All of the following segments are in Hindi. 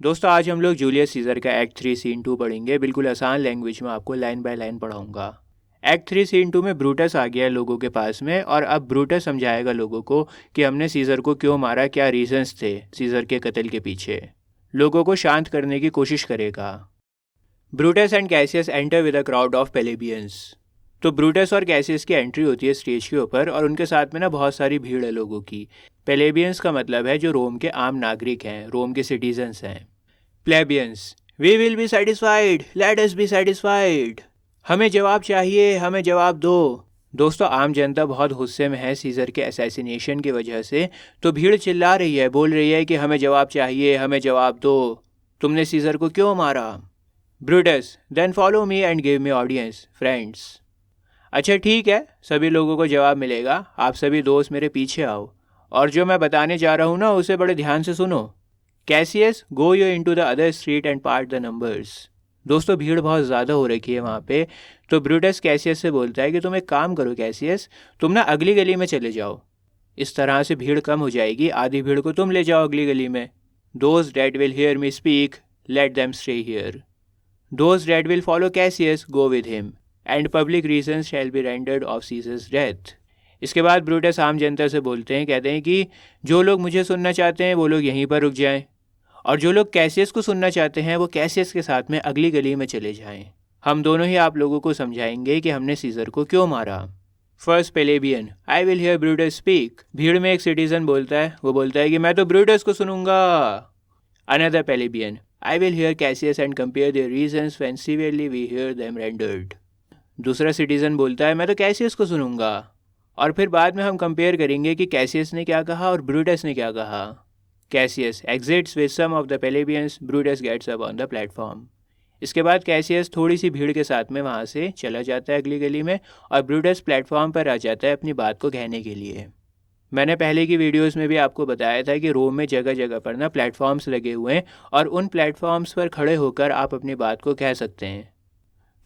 दोस्तों आज हम लोग जूलियस सीजर का एक्ट 3 सीन 2 पढ़ेंगे। बिल्कुल आसान लैंग्वेज में आपको लाइन बाय लाइन पढ़ाऊंगा। एक्ट 3 सीन 2 में ब्रूटस आ गया है लोगों के पास में, और अब ब्रूटस समझाएगा लोगों को कि हमने सीजर को क्यों मारा, क्या रीजंस थे सीजर के कत्ल के पीछे। लोगों को शांत करने की कोशिश करेगा। Brutus and Cassius enter with a crowd of plebeians. तो ब्रूटस और कैसियस की एंट्री होती है स्टेज के ऊपर, और उनके साथ में ना बहुत सारी भीड़ है लोगों की। प्लेबियंस का मतलब है जो रोम के आम नागरिक हैं, रोम के सिटीजन्स हैं। Plebeians, we will be satisfied, let us be satisfied. हमें जवाब चाहिए, हमें जवाब दो। दोस्तों आम जनता बहुत गुस्से में है सीजर के असैसिनेशन की वजह से, तो भीड़ चिल्ला रही है, बोल रही है कि हमें जवाब चाहिए, हमें जवाब दो, तुमने सीजर को क्यों मारा। Brutus, then follow me and give me audience friends. अच्छा ठीक है, सभी लोगों को जवाब मिलेगा, आप सभी दोस्त मेरे पीछे आओ, और जो मैं बताने जा रहा हूँ ना उसे बड़े ध्यान से सुनो। Cassius, go you into the other street and part the numbers. दोस्तों भीड़ बहुत ज़्यादा हो रखी है वहाँ पे, तो ब्रूटस कैसियस से बोलता है कि तुम एक काम करो कैसियस, तुम ना अगली गली में चले जाओ, इस तरह से भीड़ कम हो जाएगी, आधी भीड़ को तुम ले जाओ अगली गली में। Those that will hear me speak, let them stay here. Those that will follow Cassius, go with him, and public reason shall be rendered of Caesar's death. इसके बाद ब्रूटस आम जनता से बोलते हैं, कहते हैं कि जो लोग मुझे सुनना चाहते हैं वो लोग यहीं पर रुक जाएं, और जो लोग कैसियस को सुनना चाहते हैं वो कैसियस के साथ में अगली गली में चले जाएं। हम दोनों ही आप लोगों को समझाएंगे कि हमने सीजर को क्यों मारा। First plebeian, I will here Brutus speak. भीड़ में एक सिटीजन बोलता है, वो बोलता है कि मैं तो ब्रूटस को सुनूंगा। Another plebeian, I will hear Cassius and compare their reasons when severally we hear them rendered. दूसरा सिटीजन बोलता है मैं तो कैसियस को सुनूंगा, और फिर बाद में हम कंपेयर करेंगे कि कैसियस ने क्या कहा और ब्रूटस ने क्या कहा। Cassius exits with some of the plebeians, Brutus gets up on the platform। इसके बाद कैसियस थोड़ी सी भीड़ के साथ में वहाँ से चला जाता है अगली गली में, और ब्रूटस प्लेटफॉर्म पर आ जाता है अपनी बात को कहने के लिए। मैंने पहले की वीडियोस में भी आपको बताया था कि रोम में जगह जगह पर ना प्लेटफॉर्म्स लगे हुए हैं, और उन प्लेटफॉर्म्स पर खड़े होकर आप अपनी बात को कह सकते हैं।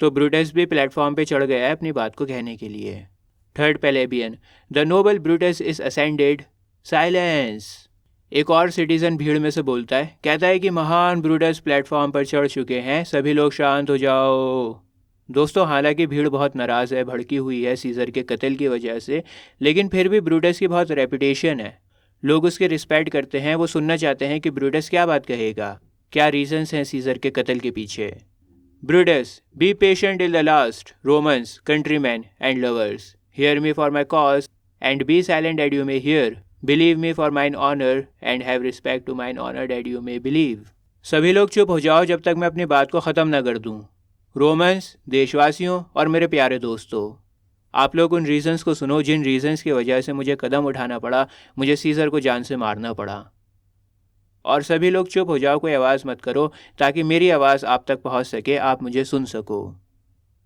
तो ब्रूटस भी प्लेटफॉर्म पे चढ़ गया है अपनी बात को कहने के लिए। Third plebeian, the noble Brutus is ascended, silence. एक और सिटीजन भीड़ में से बोलता है, कहता है कि महान ब्रूटस प्लेटफॉर्म पर चढ़ चुके हैं, सभी लोग शांत हो जाओ। दोस्तों हालांकि भीड़ बहुत नाराज़ है, भड़की हुई है सीजर के कत्ल की वजह से, लेकिन फिर भी ब्रूटस की बहुत रेपुटेशन है, लोग उसकी रिस्पेक्ट करते हैं, वो सुनना चाहते हैं कि ब्रूटस क्या बात कहेगा, क्या रीजंस हैं सीजर के कत्ल के पीछे। Brutus, be patient till the last, Romans, countryman and lovers, hear me for my cause and be silent and you may hear, believe me for mine honour and have respect to mine honour that you may believe. सभी लोग चुप हो जाओ जब तक मैं अपनी बात को ख़त्म ना कर दूँ। रोमन्स, देशवासियों और मेरे प्यारे दोस्तों, आप लोग उन रीजंस को सुनो जिन रीजंस की वजह से मुझे कदम उठाना पड़ा, मुझे सीजर को जान से मारना पड़ा। और सभी लोग चुप हो जाओ, कोई आवाज़ मत करो, ताकि मेरी आवाज़ आप तक पहुंच सके, आप मुझे सुन सको।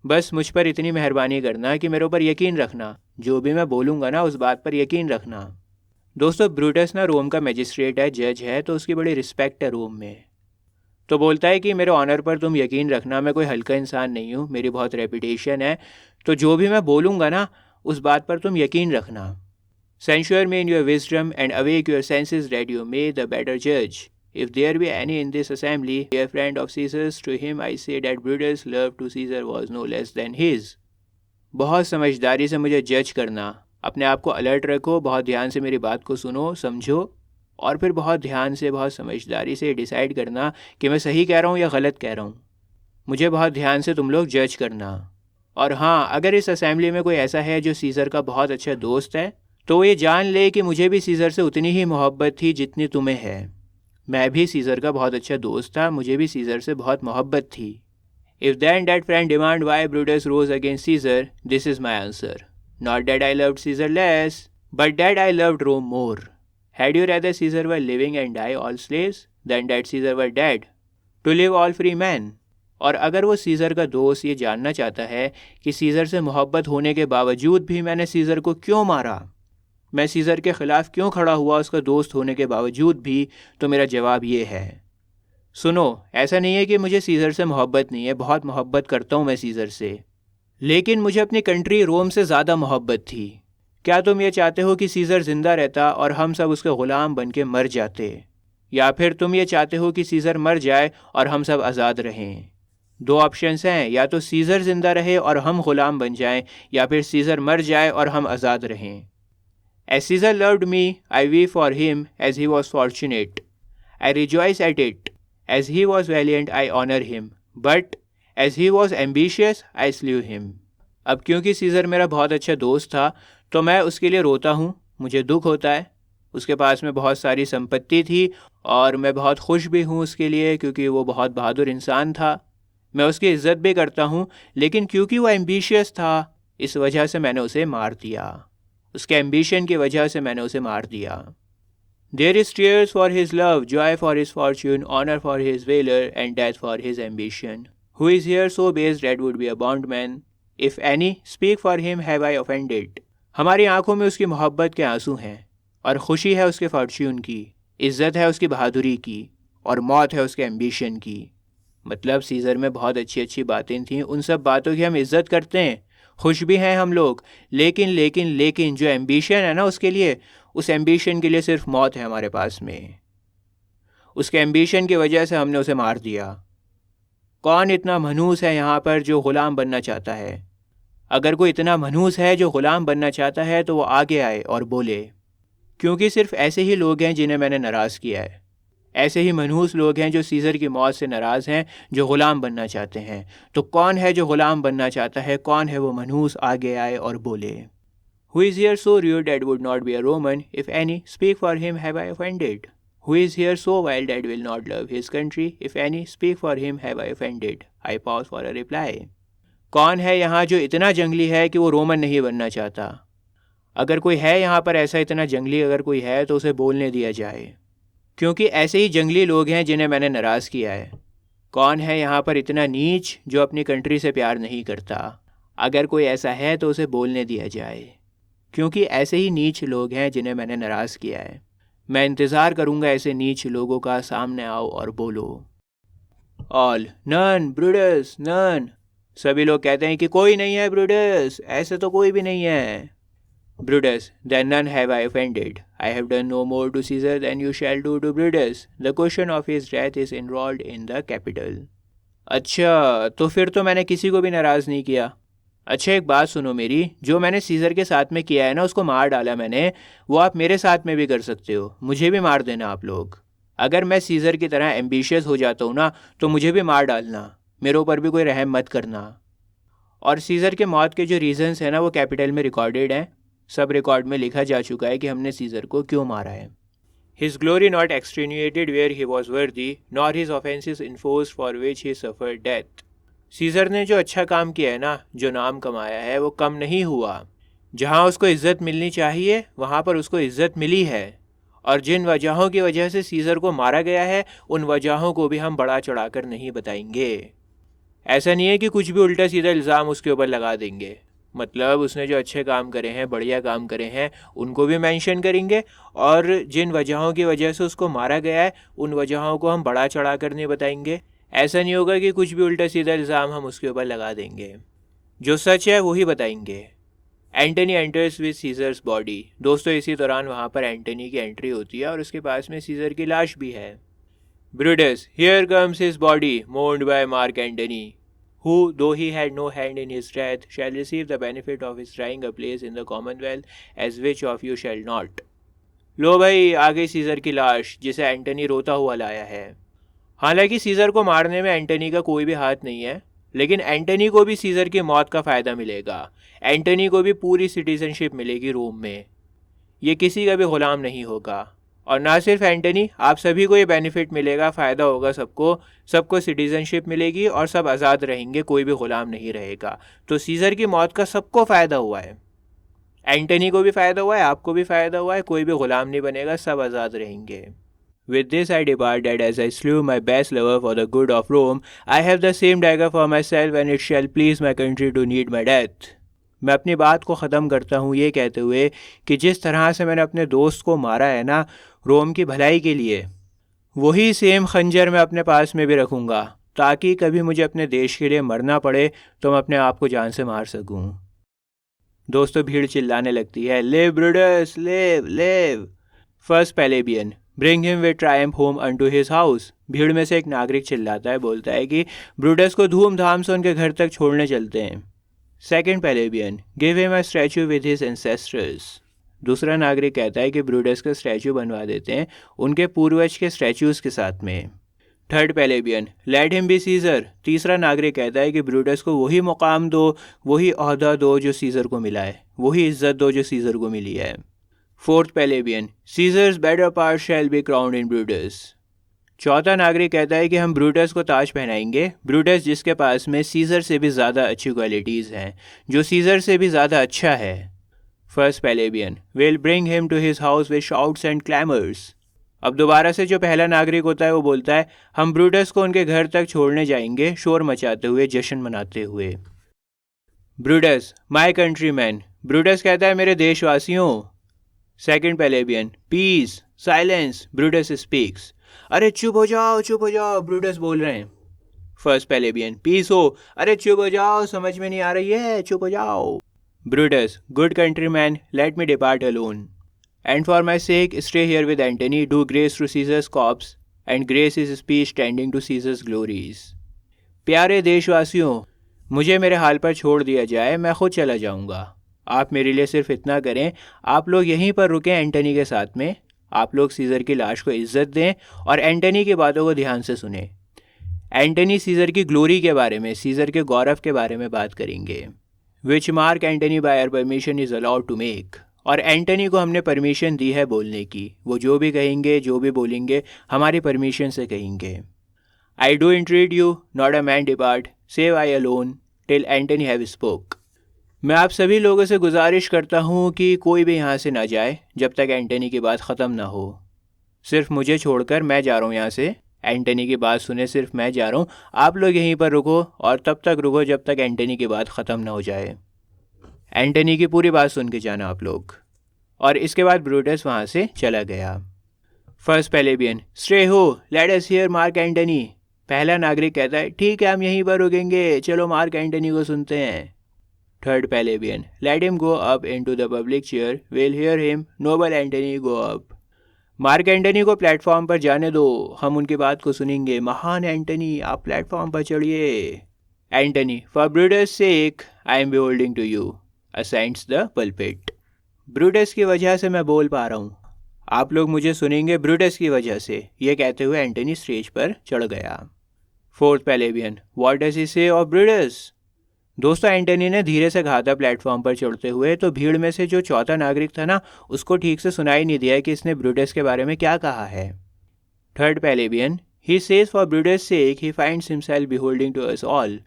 बस मुझ पर इतनी मेहरबानी करना कि मेरे ऊपर यकीन रखना, जो भी मैं बोलूँगा ना उस बात पर यकीन रखना। दोस्तों ब्रूटस ना रोम का मैजिस्ट्रेट है, जज है, तो उसकी बड़ी रिस्पेक्ट है रोम में। तो बोलता है कि मेरे ऑनर पर तुम यकीन रखना, मैं कोई हल्का इंसान नहीं हूँ, मेरी बहुत रेपुटेशन है, तो जो भी मैं बोलूँगा ना उस बात पर तुम यकीन रखना। Censure me in your wisdom and awake your senses that you may the better जज। If there be any in this assembly a friend of Caesar's, to him I say that Brutus love to Caesar was no less than his. बहुत समझदारी से मुझे जज करना, अपने आप को अलर्ट रखो, बहुत ध्यान से मेरी बात को सुनो, समझो, और फिर बहुत ध्यान से, बहुत समझदारी से डिसाइड करना कि मैं सही कह रहा हूँ या गलत कह रहा हूँ। मुझे बहुत ध्यान से तुम लोग जज करना। और हाँ, अगर इस असेंबली में कोई ऐसा है जो सीजर का बहुत अच्छा दोस्त है, तो वो ये जान ले कि मुझे भी सीजर से उतनी ही मोहब्बत थी जितनी तुम्हें है। मैं भी सीजर का बहुत अच्छा दोस्त था, मुझे भी सीजर से बहुत मोहब्बत थी। If then that friend demand why Brutus rose against Caesar, this is my answer. Not that I loved Caesar less, but that I loved Rome more. Had you rather Caesar were living and die all slaves, than that Caesar were dead, to live all free men? और अगर वो सीज़र का दोस्त ये जानना चाहता है कि सीज़र से मोहब्बत होने के बावजूद भी मैंने सीज़र को क्यों मारा, मैं सीज़र के ख़िलाफ़ क्यों खड़ा हुआ उसका दोस्त होने के बावजूद भी, तो मेरा जवाब ये है, सुनो, ऐसा नहीं है कि मुझे सीज़र से मोहब्बत नहीं है, बहुत मोहब्बत करता हूँ मैं सीज़र से, लेकिन मुझे अपनी कंट्री रोम से ज़्यादा मोहब्बत थी। क्या तुम ये चाहते हो कि सीज़र ज़िंदा रहता और हम सब उसके ग़ुलाम बन के मर जाते? या फिर तुम ये चाहते हो कि सीज़र मर जाए और हम सब आज़ाद रहें। दो ऑप्शंस हैं, या तो सीज़र ज़िंदा रहे और हम ग़ुलाम बन जाएं, या फिर सीज़र मर जाए और हम आज़ाद रहें। As Caesar loved me, I weep for him as he was fortunate. I rejoice at it. As he was valiant, I honor him. But as he was ambitious, I slew him. अब क्योंकि सीज़र मेरा बहुत अच्छा दोस्त था तो मैं उसके लिए रोता हूँ, मुझे दुख होता है। उसके पास में बहुत सारी संपत्ति थी और मैं बहुत खुश भी हूँ उसके लिए, क्योंकि वो बहुत बहादुर इंसान था। मैं उसकी इज़्ज़त भी करता हूँ, लेकिन क्योंकि वो एम्बिशियस था इस वजह से मैंने उसे मार दिया। उसके एम्बिशन की वजह से मैंने उसे मार दिया। There is tears for his love, joy for his fortune, honor for his valor, and death for his ambition. Who is here so base that would be a bondman? If any, speak for him have I offended. हमारी आंखों में उसकी मोहब्बत के आंसू हैं और खुशी है उसके फॉर्च्यून की, इज़्ज़त है उसकी बहादुरी की और मौत है उसके एम्बिशन की। मतलब सीज़र में बहुत अच्छी अच्छी बातें थीं, उन सब बातों की हम इज़्ज़त करते हैं, खुश भी हैं हम लोग, लेकिन जो एम्बिशन है ना उसके लिए, उस एम्बिशन के लिए सिर्फ मौत है हमारे पास में। उसके एम्बिशन की वजह से हमने उसे मार दिया। कौन इतना मनहूस है यहाँ पर जो ग़ुलाम बनना चाहता है? अगर कोई इतना मनहूस है जो ग़ुलाम बनना चाहता है तो वो आगे आए और बोले, क्योंकि सिर्फ ऐसे ही लोग हैं जिन्हें मैंने नाराज़ किया है। ऐसे ही मनहूस लोग हैं जो सीज़र की मौत से नाराज़ हैं, जो ग़ुलाम बनना चाहते हैं। तो कौन है जो ग़ुलाम बनना चाहता है? कौन है वो मनहूस? आगे आए और बोले। Who is here so rude that would not be a Roman? If any, speak for him have I offended. Who is here so wild that will not love his country? If any, speak for him have I offended. I pause for a reply. कौन है यहाँ जो इतना जंगली है कि वो रोमन नहीं बनना चाहता? अगर कोई है यहाँ पर ऐसा इतना जंगली, अगर कोई है तो उसे बोलने दिया जाए, क्योंकि ऐसे ही जंगली लोग हैं जिन्हें मैंने नाराज़ किया है। कौन है यहाँ पर इतना नीच जो अपनी कंट्री से प्यार नहीं करता? अगर कोई ऐसा है तो उसे बोलने दिया जाए, क्योंकि ऐसे ही नीच लोग हैं जिन्हें मैंने नाराज़ किया है। मैं इंतज़ार करूँगा ऐसे नीच लोगों का, सामने आओ और बोलो। All, none, Brutus, none. सभी लोग कहते हैं कि कोई नहीं है ब्रूडस, ऐसे तो कोई भी नहीं है। Brutus, then none have I offended. I have done no more to Caesar than you shall do to Brutus. The question of his death is enrolled in the capital. अच्छा, तो फिर तो मैंने किसी को भी नाराज़ नहीं किया। अच्छा, एक बात सुनो मेरी, जो मैंने सीज़र के साथ में किया है ना, उसको मार डाला मैंने, वो आप मेरे साथ में भी कर सकते हो। मुझे भी मार देना आप लोग। अगर मैं सीज़र की तरह एम्बिशियस हो जाता हूँ ना, तो मुझे भी मार डालना, मेरे ऊपर भी कोई रहम मत करना। और सीज़र के मौत के जो रीज़न्स हैं ना, वो कैपिटल में रिकॉर्डेड हैं। सब रिकॉर्ड में लिखा जा चुका है कि हमने सीज़र को क्यों मारा है। His glory not extenuated where he was worthy, nor his offenses enforced for which he suffered death. Caesar ने जो अच्छा काम किया है ना, जो नाम कमाया है, वो कम नहीं हुआ। जहाँ उसको इज़्ज़त मिलनी चाहिए वहाँ पर उसको इज़्ज़त मिली है। और जिन वजहों की वजह से सीज़र को मारा गया है, उन वजहों को भी हम बढ़ा चढ़ाकर नहीं बताएंगे। ऐसा नहीं है कि कुछ भी उल्टा सीधा इल्ज़ाम उसके ऊपर लगा देंगे। मतलब उसने जो अच्छे काम करे हैं, बढ़िया काम करे हैं, उनको भी मेंशन करेंगे, और जिन वजहों की वजह से उसको मारा गया है उन वजहों को हम बढ़ा चढ़ा कर नहीं बताएंगे। ऐसा नहीं होगा कि कुछ भी उल्टा सीधा इल्ज़ाम हम उसके ऊपर लगा देंगे। जो सच है वही बताएंगे। Antony enters with Caesar's body. दोस्तों, इसी दौरान वहाँ पर एंटनी की एंट्री होती है और उसके पास में सीज़र की लाश भी है। Brutus, here comes his body, mourned by Mark Antony, who, though he had no hand in his death, shall receive the benefit of his trying a place in the commonwealth, as which of you shall not. लो भाई, आ गई सीज़र की लाश, जिसे एंटनी रोता हुआ लाया है। हालांकि सीज़र को मारने में एंटनी का कोई भी हाथ नहीं है, लेकिन एंटनी को भी सीज़र की मौत का फ़ायदा मिलेगा। एंटनी को भी पूरी सिटीजनशिप मिलेगी रोम में। ये किसी का भी ग़ुलाम नहीं होगा। और ना सिर्फ एंटनी, आप सभी को ये बेनिफिट मिलेगा, फ़ायदा होगा सबको सिटीज़नशिप मिलेगी और सब आज़ाद रहेंगे, कोई भी ग़ुलाम नहीं रहेगा। तो सीज़र की मौत का सबको फ़ायदा हुआ है। एंटनी को भी फ़ायदा हुआ है, आपको भी फ़ायदा हुआ है, कोई भी ग़ुलाम नहीं बनेगा, सब आज़ाद रहेंगे। With this I departed as I slew my best lover for the good of Rome. I have the same dagger for myself and it shall please my country to need my death. मैं अपनी बात को ख़त्म करता हूँ ये कहते हुए कि जिस तरह से मैंने अपने दोस्त को मारा है ना रोम की भलाई के लिए, वही सेम खंजर मैं अपने पास में भी रखूँगा, ताकि कभी मुझे अपने देश के लिए मरना पड़े तो मैं अपने आप को जान से मार सकूँ। दोस्तों, भीड़ चिल्लाने लगती है, live Brutus, live live. First plebeian, bring him with triumph home unto his house. भीड़ में से एक नागरिक चिल्लाता है, बोलता है कि ब्रूटस को धूमधाम से उनके घर तक छोड़ने चलते हैं। Second plebeian, give him a statue with his ancestors. दूसरा नागरिक कहता है कि ब्रूटस का स्टैचू बनवा देते हैं उनके पूर्वज के स्टैचूज़ के साथ में। Third plebeian, let him be Caesar. तीसरा नागरिक कहता है कि ब्रूटस को वही मुकाम दो, वही ओहदा दो जो सीजर को मिला है, वही इज्जत दो जो सीजर को मिली है। Fourth plebeian, Caesar's better part shall be crowned in Brutus. चौथा नागरिक कहता है कि हम ब्रूटस को ताज पहनाएंगे, ब्रूटस जिसके पास में सीजर से भी ज़्यादा अच्छी क्वालिटीज़ हैं, जो सीजर से भी ज़्यादा अच्छा है। First plebeian, will bring him to his house with shouts and clamours. अब दोबारा से जो पहला नागरिक होता है वो बोलता है, हम ब्रूटस को उनके घर तक छोड़ने जाएंगे, शोर मचाते हुए, जश्न मनाते हुए। Brutus, my country man. Brutus कहता है, मेरे देशवासियों। Second plebeian, peace, silence, Brutus speaks. अरे चुप हो जाओ, ब्रूटस बोल रहे हैं। फर्स्ट प्लेबियन, पीस हो, अरे चुप हो जाओ, समझ में नहीं आ रही है, चुप हो जाओ। Brutus, good country man, let me depart alone, and for my sake stay here with Antony, do grace to Caesar's corpse and grace his speech tending to Caesar's glories. प्यारे देशवासियों, मुझे मेरे हाल पर छोड़ दिया जाए, मैं खुद चला जाऊंगा। आप मेरे लिए सिर्फ इतना करें, आप लोग यहीं पर रुकें एंटनी के साथ में, आप लोग सीज़र की लाश को इज्जत दें और एंटनी की बातों को ध्यान से सुने। एंटनी सीज़र की ग्लोरी के बारे में, सीज़र के गौरव के बारे में बात करेंगे। Which Mark Antony by our permission is allowed to make. और एंटनी को हमने परमिशन दी है बोलने की, वो जो भी कहेंगे, जो भी बोलेंगे, हमारी परमिशन से कहेंगे। I do entreat you, not a man depart, save I alone till Antony have spoke. मैं आप सभी लोगों से गुजारिश करता हूँ कि कोई भी यहाँ से ना जाए जब तक एंटनी की बात ख़त्म ना हो। सिर्फ मुझे छोड़कर मैं जा रहा हूँ यहाँ से, एंटनी की बात सुने सिर्फ मैं जा रहा हूँ, आप लोग यहीं पर रुको और तब तक रुको जब तक एंटनी की बात ख़त्म ना हो जाए। एंटनी की पूरी बात सुन के जाना आप लोग। और इसके बाद ब्रूटस वहाँ से चला गया। फर्स्ट प्लेबियन, स्टे हो, late us here mark Antony. पहला नागरिक कहता है, ठीक है हम यहीं पर रुकेंगे, चलो मार्क एंटनी को सुनते हैं। Third plebeian, let him go up into the public chair, we'll hear him, noble Antony go up. Mark Antony को प्लेटफॉर्म पर जाने दो, हम उनकी बात को सुनेंगे। महान एंटनी, आप प्लेटफॉर्म पर चढ़िए। Antony, for Brutus sake I am beholding to you, ascends the pulpit. Brutus की वजह से मैं बोल पा रहा हूँ, आप लोग मुझे सुनेंगे ब्रूटस की वजह से। ये कहते हुए एंटनी स्टेज पर चढ़ गया। Fourth plebeian, what does he से ऑफ ब्रूटस। दोस्तों, एंटनी ने धीरे से कहा था प्लेटफॉर्म पर चढ़ते हुए, तो भीड़ में से जो चौथा नागरिक था ना, उसको ठीक से सुनाई नहीं दिया कि इसने ब्रूटस के बारे में क्या कहा है। Third plebeian, he says for Brutus sake he finds himself beholding to us all.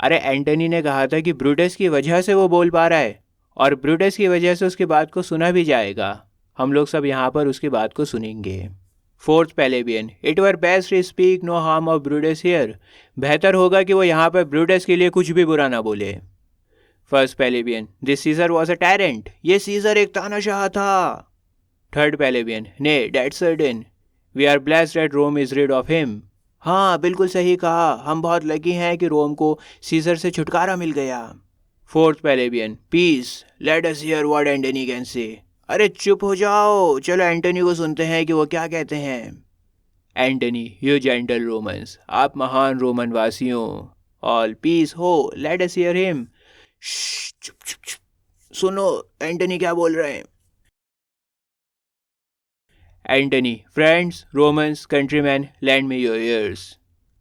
अरे एंटनी ने कहा था कि ब्रूटस की वजह से वो बोल पा रहा है और ब्रूटस की वजह से उसकी बात को सुना भी जाएगा। हम लोग सब यहाँ पर उसकी बात को सुनेंगे। Fourth plebeian, it were best to speak no harm of Brutus here. बेहतर होगा कि वो यहाँ पर ब्रूटस के लिए कुछ भी बुरा ना बोले। First plebeian, this Caesar was a tyrant. ये सीजर एक तानाशाह था। Third plebeian, nay that certain, we are blessed that Rome is rid of him. हाँ, बिल्कुल सही कहा, हम बहुत लकी हैं कि रोम को सीजर से छुटकारा मिल गया। Fourth plebeian, peace, let us hear what Antony can say. अरे चुप हो जाओ, चलो एंटनी को सुनते हैं कि वो क्या कहते हैं। एंटनी, यू जेंटल रोमन्स, आप महान रोमन वासियों, ऑल पीस हो, लेट अस हियर हिम। चुप चुप चुप, सुनो एंटनी क्या बोल रहे हैं। Antony, friends, Romans, countryman, lend me your ears.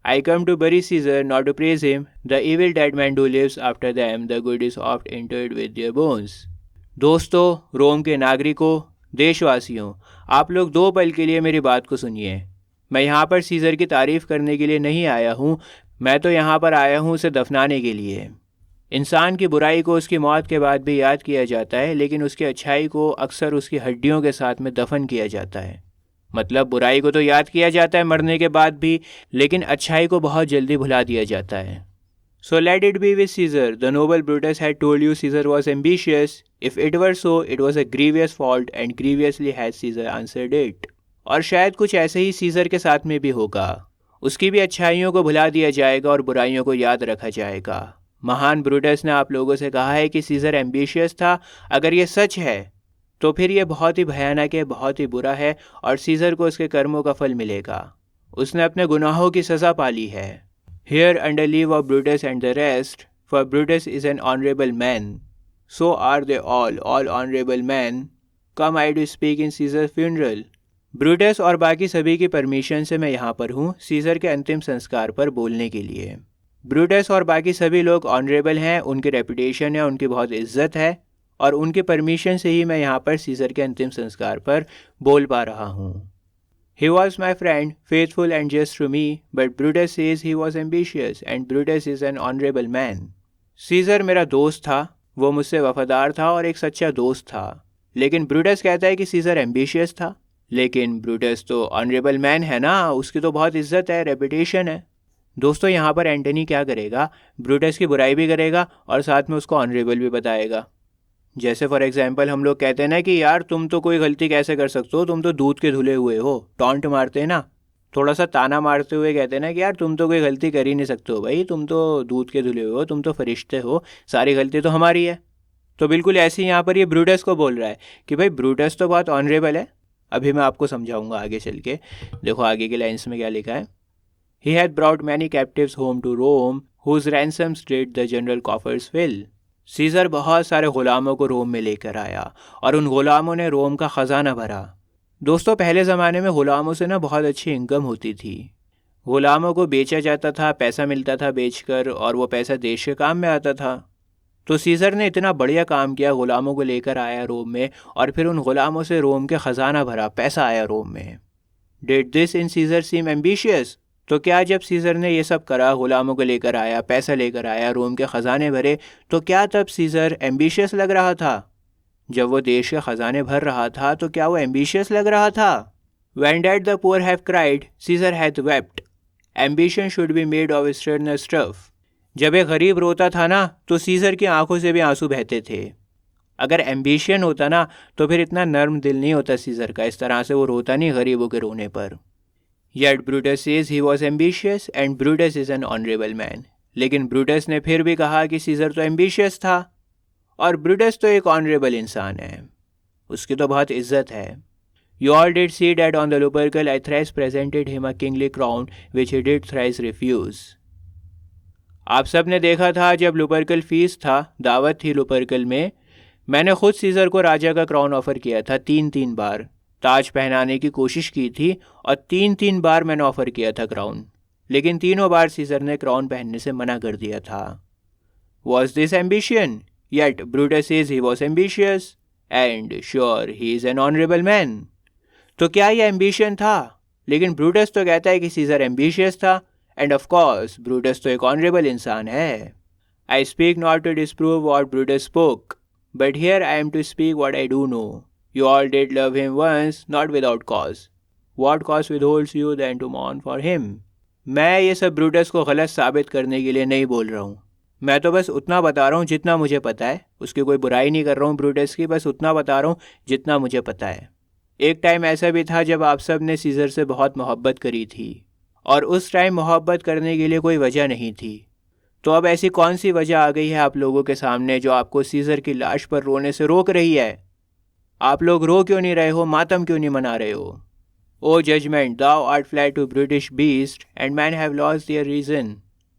I come to bury Caesar, not to praise him. The evil dead man who lives after them, the good is oft interred with their bones. दोस्तों, रोम के नागरिकों, देशवासियों, आप लोग 2 पल के लिए मेरी बात को सुनिए। मैं यहाँ पर सीजर की तारीफ़ करने के लिए नहीं आया हूँ, मैं तो यहाँ पर आया हूँ उसे दफनाने के लिए। इंसान की बुराई को उसकी मौत के बाद भी याद किया जाता है, लेकिन उसकी अच्छाई को अक्सर उसकी हड्डियों के साथ में दफन किया जाता है। मतलब बुराई को तो याद किया जाता है मरने के बाद भी, लेकिन अच्छाई को बहुत जल्दी भुला दिया जाता है। So let it be with Caesar. The noble Brutus had told you Caesar was ambitious. If it were so, it was a grievous fault, and grievously has Caesar answered it. और शायद कुछ ऐसे ही सीजर के साथ में भी होगा। उसकी भी अच्छाइयों को भुला दिया जाएगा और बुराइयों को याद रखा जाएगा। महान ब्रूटस ने आप लोगों से कहा है कि सीजर एम्बिशियस था। अगर ये सच है तो फिर ये बहुत ही भयानक है, बहुत ही बुरा है और सीज़र को उसके कर्मों का फल मिलेगा। उसने अपने गुनाहों की सज़ा पाली है। Here under leave of Brutus and the rest, for Brutus is an honourable man, so are they all honourable man, come I to speak in Caesar funeral. Brutus और बाकी सभी की परमिशन से मैं यहाँ पर हूँ सीज़र के अंतिम संस्कार पर बोलने के लिए। ब्रूटस और बाकी सभी लोग ऑनरेबल हैं, उनकी रेपुटेशन है, उनकी बहुत इज्जत है और उनके परमिशन से ही मैं यहाँ पर सीज़र के अंतिम संस्कार पर बोल पा रहा हूँ। He was my friend, faithful and just to me, but Brutus says he was ambitious and Brutus is an honorable man. Caesar मेरा दोस्त था, वो मुझसे वफादार था और एक सच्चा दोस्त था, लेकिन ब्रूटस कहता है कि सीज़र एम्बिशियस था। लेकिन ब्रूटस तो ऑनरेबल मैन है ना, उसकी तो बहुत इज्जत है, रेपुटेशन है। दोस्तों यहाँ पर एंटनी क्या करेगा, ब्रूटस की बुराई भी करेगा और साथ में उसको ऑनरेबल भी बताएगा। जैसे फॉर एग्जांपल हम लोग कहते हैं ना कि यार तुम तो कोई गलती कैसे कर सकते हो, तुम तो दूध के धुले हुए हो, टॉन्ट मारते हैं ना, थोड़ा सा ताना मारते हुए कहते हैं ना कि यार तुम तो कोई गलती कर ही नहीं सकते हो भाई, तुम तो दूध के धुले हुए हो, तुम तो फरिश्ते हो, सारी गलती तो हमारी है। तो बिल्कुल ऐसे ही यहाँ पर ये ब्रूटस को बोल रहा है कि भाई ब्रूटस तो बहुत ऑनरेबल है। अभी मैं आपको समझाऊंगा आगे चल के। देखो आगे के लाइन्स में क्या लिखा है। He had brought many captives home to Rome, whose ransoms did the general coffers fill. Caesar बहुत सारे ग़ुलामों को रोम में लेकर आया और उन ग़ुलामों ने रोम का ख़जाना भरा। दोस्तों पहले ज़माने में ग़ुलामों से ना बहुत अच्छी इनकम होती थी। ग़ुलामों को बेचा जाता था, पैसा मिलता था बेचकर और वो पैसा देश के काम में आता था। तो सीज़र ने इतना बढ़िया काम किया, ग़ुलामों को लेकर आया रोम में और फिर उन ग़ुलामों से रोम के ख़जाना भरा, पैसा आया रोम में। Did this in Caesar seem ambitious? तो क्या जब सीज़र ने ये सब करा, ग़ुलामों को लेकर आया, पैसा लेकर आया, रोम के ख़जाने भरे, तो क्या तब सीज़र एम्बिशियस लग रहा था? जब वो देश के ख़जाने भर रहा था तो क्या वो एम्बिशियस लग रहा था? When did the poor have cried, Caesar hath wept. Ambition should be made of sterner stuff. जब एक गरीब रोता था ना तो सीज़र की आंखों से भी आंसू बहते थे। अगर एम्बिशन होता ना तो फिर इतना नर्म दिल नहीं होता सीज़र का, इस तरह से वो रोता नहीं गरीबों के रोने पर। Yet Brutus says he was ambitious and Brutus is an honorable man. लेकिन ब्रूटस ने फिर भी कहा कि सीज़र तो एम्बिशियस था और ब्रूटस तो एक ऑनरेबल इंसान है, उसकी तो बहुत इज्जत है। You all did see that on the Lupercal I thrice presented him a kingly crown which he did thrice refuse. आप सब ने देखा था जब लुपर्कल फीस था, दावत थी लुपर्कल में, मैंने खुद सीज़र को राजा का क्राउन ऑफ़र किया था 3 बार, ताज पहनाने की कोशिश की थी और 3 बार मैंने ऑफ़र किया था क्राउन, लेकिन तीनों बार सीज़र ने क्राउन पहनने से मना कर दिया था। Was this ambition? Yet Brutus says he was ambitious and sure he is an honorable man. तो क्या ये एम्बिशन था? लेकिन ब्रूटस तो कहता है कि सीज़र एम्बिशियस था एंड ऑफ कोर्स ब्रूटस तो एक ऑनरेबल इंसान है। I speak not to disprove what Brutus spoke, but here I am to speak what I do know. You all did love him once, not without cause. What cause withholds you then to mourn for him? मैं ये सब ब्रूटस को गलत साबित करने के लिए नहीं बोल रहा हूँ, मैं तो बस उतना बता रहा हूँ जितना मुझे पता है, उसकी कोई बुराई नहीं कर रहा हूँ ब्रूटस की, बस उतना बता रहा हूँ जितना मुझे पता है। एक टाइम ऐसा भी था जब आप सब ने सीज़र से बहुत मोहब्बत करी थी और उस टाइम मोहब्बत करने के लिए कोई वजह नहीं थी। तो अब ऐसी कौन सी वजह आ गई है आप लोगों के सामने जो आपको सीज़र की लाश पर रोने से रोक रही है? आप लोग रो क्यों नहीं रहे हो, मातम क्यों नहीं मना रहे हो? O judgement, thou art fled to brutish beast and man have lost their reason.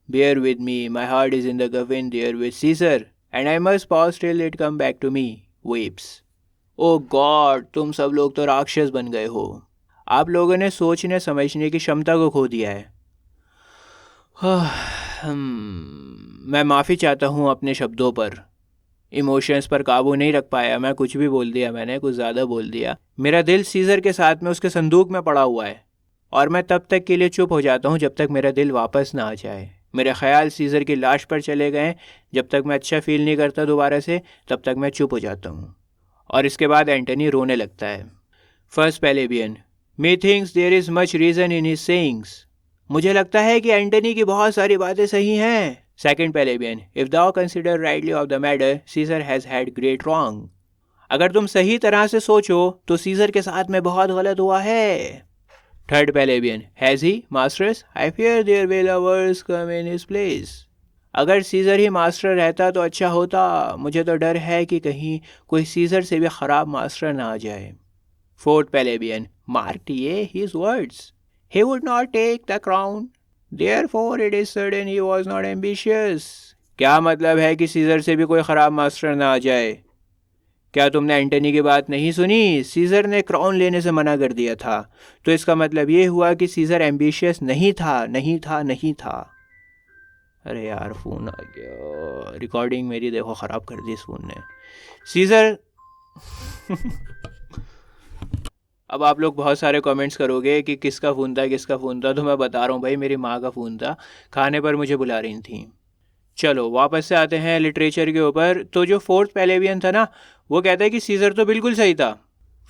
Bear with me, my heart is in the coffin there with Caesar and I must pause till it come back to me, weeps. O God, तुम सब लोग तो राक्षस बन गए हो, आप लोगों ने सोचने समझने की क्षमता को खो दिया है। मैं माफ़ी चाहता हूँ अपने शब्दों पर, इमोशंस पर काबू नहीं रख पाया, मैं कुछ भी बोल दिया, मैंने कुछ ज़्यादा बोल दिया। मेरा दिल सीज़र के साथ में उसके संदूक में पड़ा हुआ है और मैं तब तक के लिए चुप हो जाता हूँ जब तक मेरा दिल वापस ना आ जाए। मेरे ख्याल सीज़र की लाश पर चले गए, जब तक मैं अच्छा फील नहीं करता दोबारा से तब तक मैं चुप हो जाता हूँ। और इसके बाद एंटनी रोने लगता है। First plebeian, Methinks there is much reason in his sayings. मुझे लगता है कि एंटनी की बहुत सारी बातें सही हैं। Second plebeian, If thou consider rightly of the matter, Caesar has had great wrong. अगर तुम सही तरह से सोचो तो सीज़र के साथ में बहुत गलत हुआ है। Third plebeian, Has he, masters? I fear there will others come in his place. अगर सीज़र ही मास्टर रहता तो अच्छा होता, मुझे तो डर है कि कहीं कोई सीज़र से भी ख़राब मास्टर ना आ जाए। फोर्थ प्लेबियन, मार्क ये his words, he would not take the crown, therefore it is certain he was not ambitious। क्या मतलब है कि सीज़र से भी कोई ख़राब मास्टर ना आ जाए? क्या तुमने एंटनी की बात नहीं सुनी? सीज़र ने क्राउन लेने से मना कर दिया था, तो इसका मतलब ये हुआ कि सीज़र एम्बिशियस नहीं था, नहीं था, नहीं था। अरे यार फ़ोन आ गया, रिकॉर्डिंग मेरी देखो ख़राब कर दी इस फ़ोन ने। सीज़र अब आप लोग बहुत सारे कमेंट्स करोगे कि किसका फ़ोन था, किसका फ़ोन था, तो मैं बता रहा हूँ भाई, मेरी माँ का फ़ोन था, खाने पर मुझे बुला रही थी। चलो वापस से आते हैं लिटरेचर के ऊपर। तो जो फोर्थ प्लेबियन था ना, वो कहता है कि सीज़र तो बिल्कुल सही था।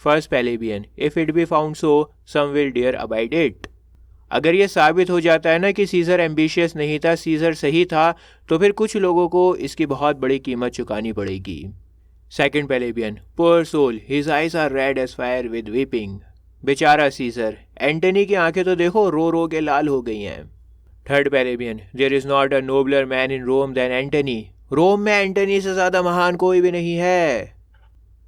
First plebeian, if it be found so some will dear abide it. अगर ये साबित हो जाता है ना कि सीज़र एम्बिशियस नहीं था, सीज़र सही था, तो फिर कुछ लोगों को इसकी बहुत बड़ी कीमत चुकानी पड़ेगी। Second plebeian, poor soul, his eyes are red as fire with weeping. बेचारा सीज़र, एंटनी की आंखें तो देखो रो रो के लाल हो गई हैं। Third plebeian, there is not a nobler man in Rome than Antony. Rome में एंटनी से ज़्यादा महान कोई भी नहीं है।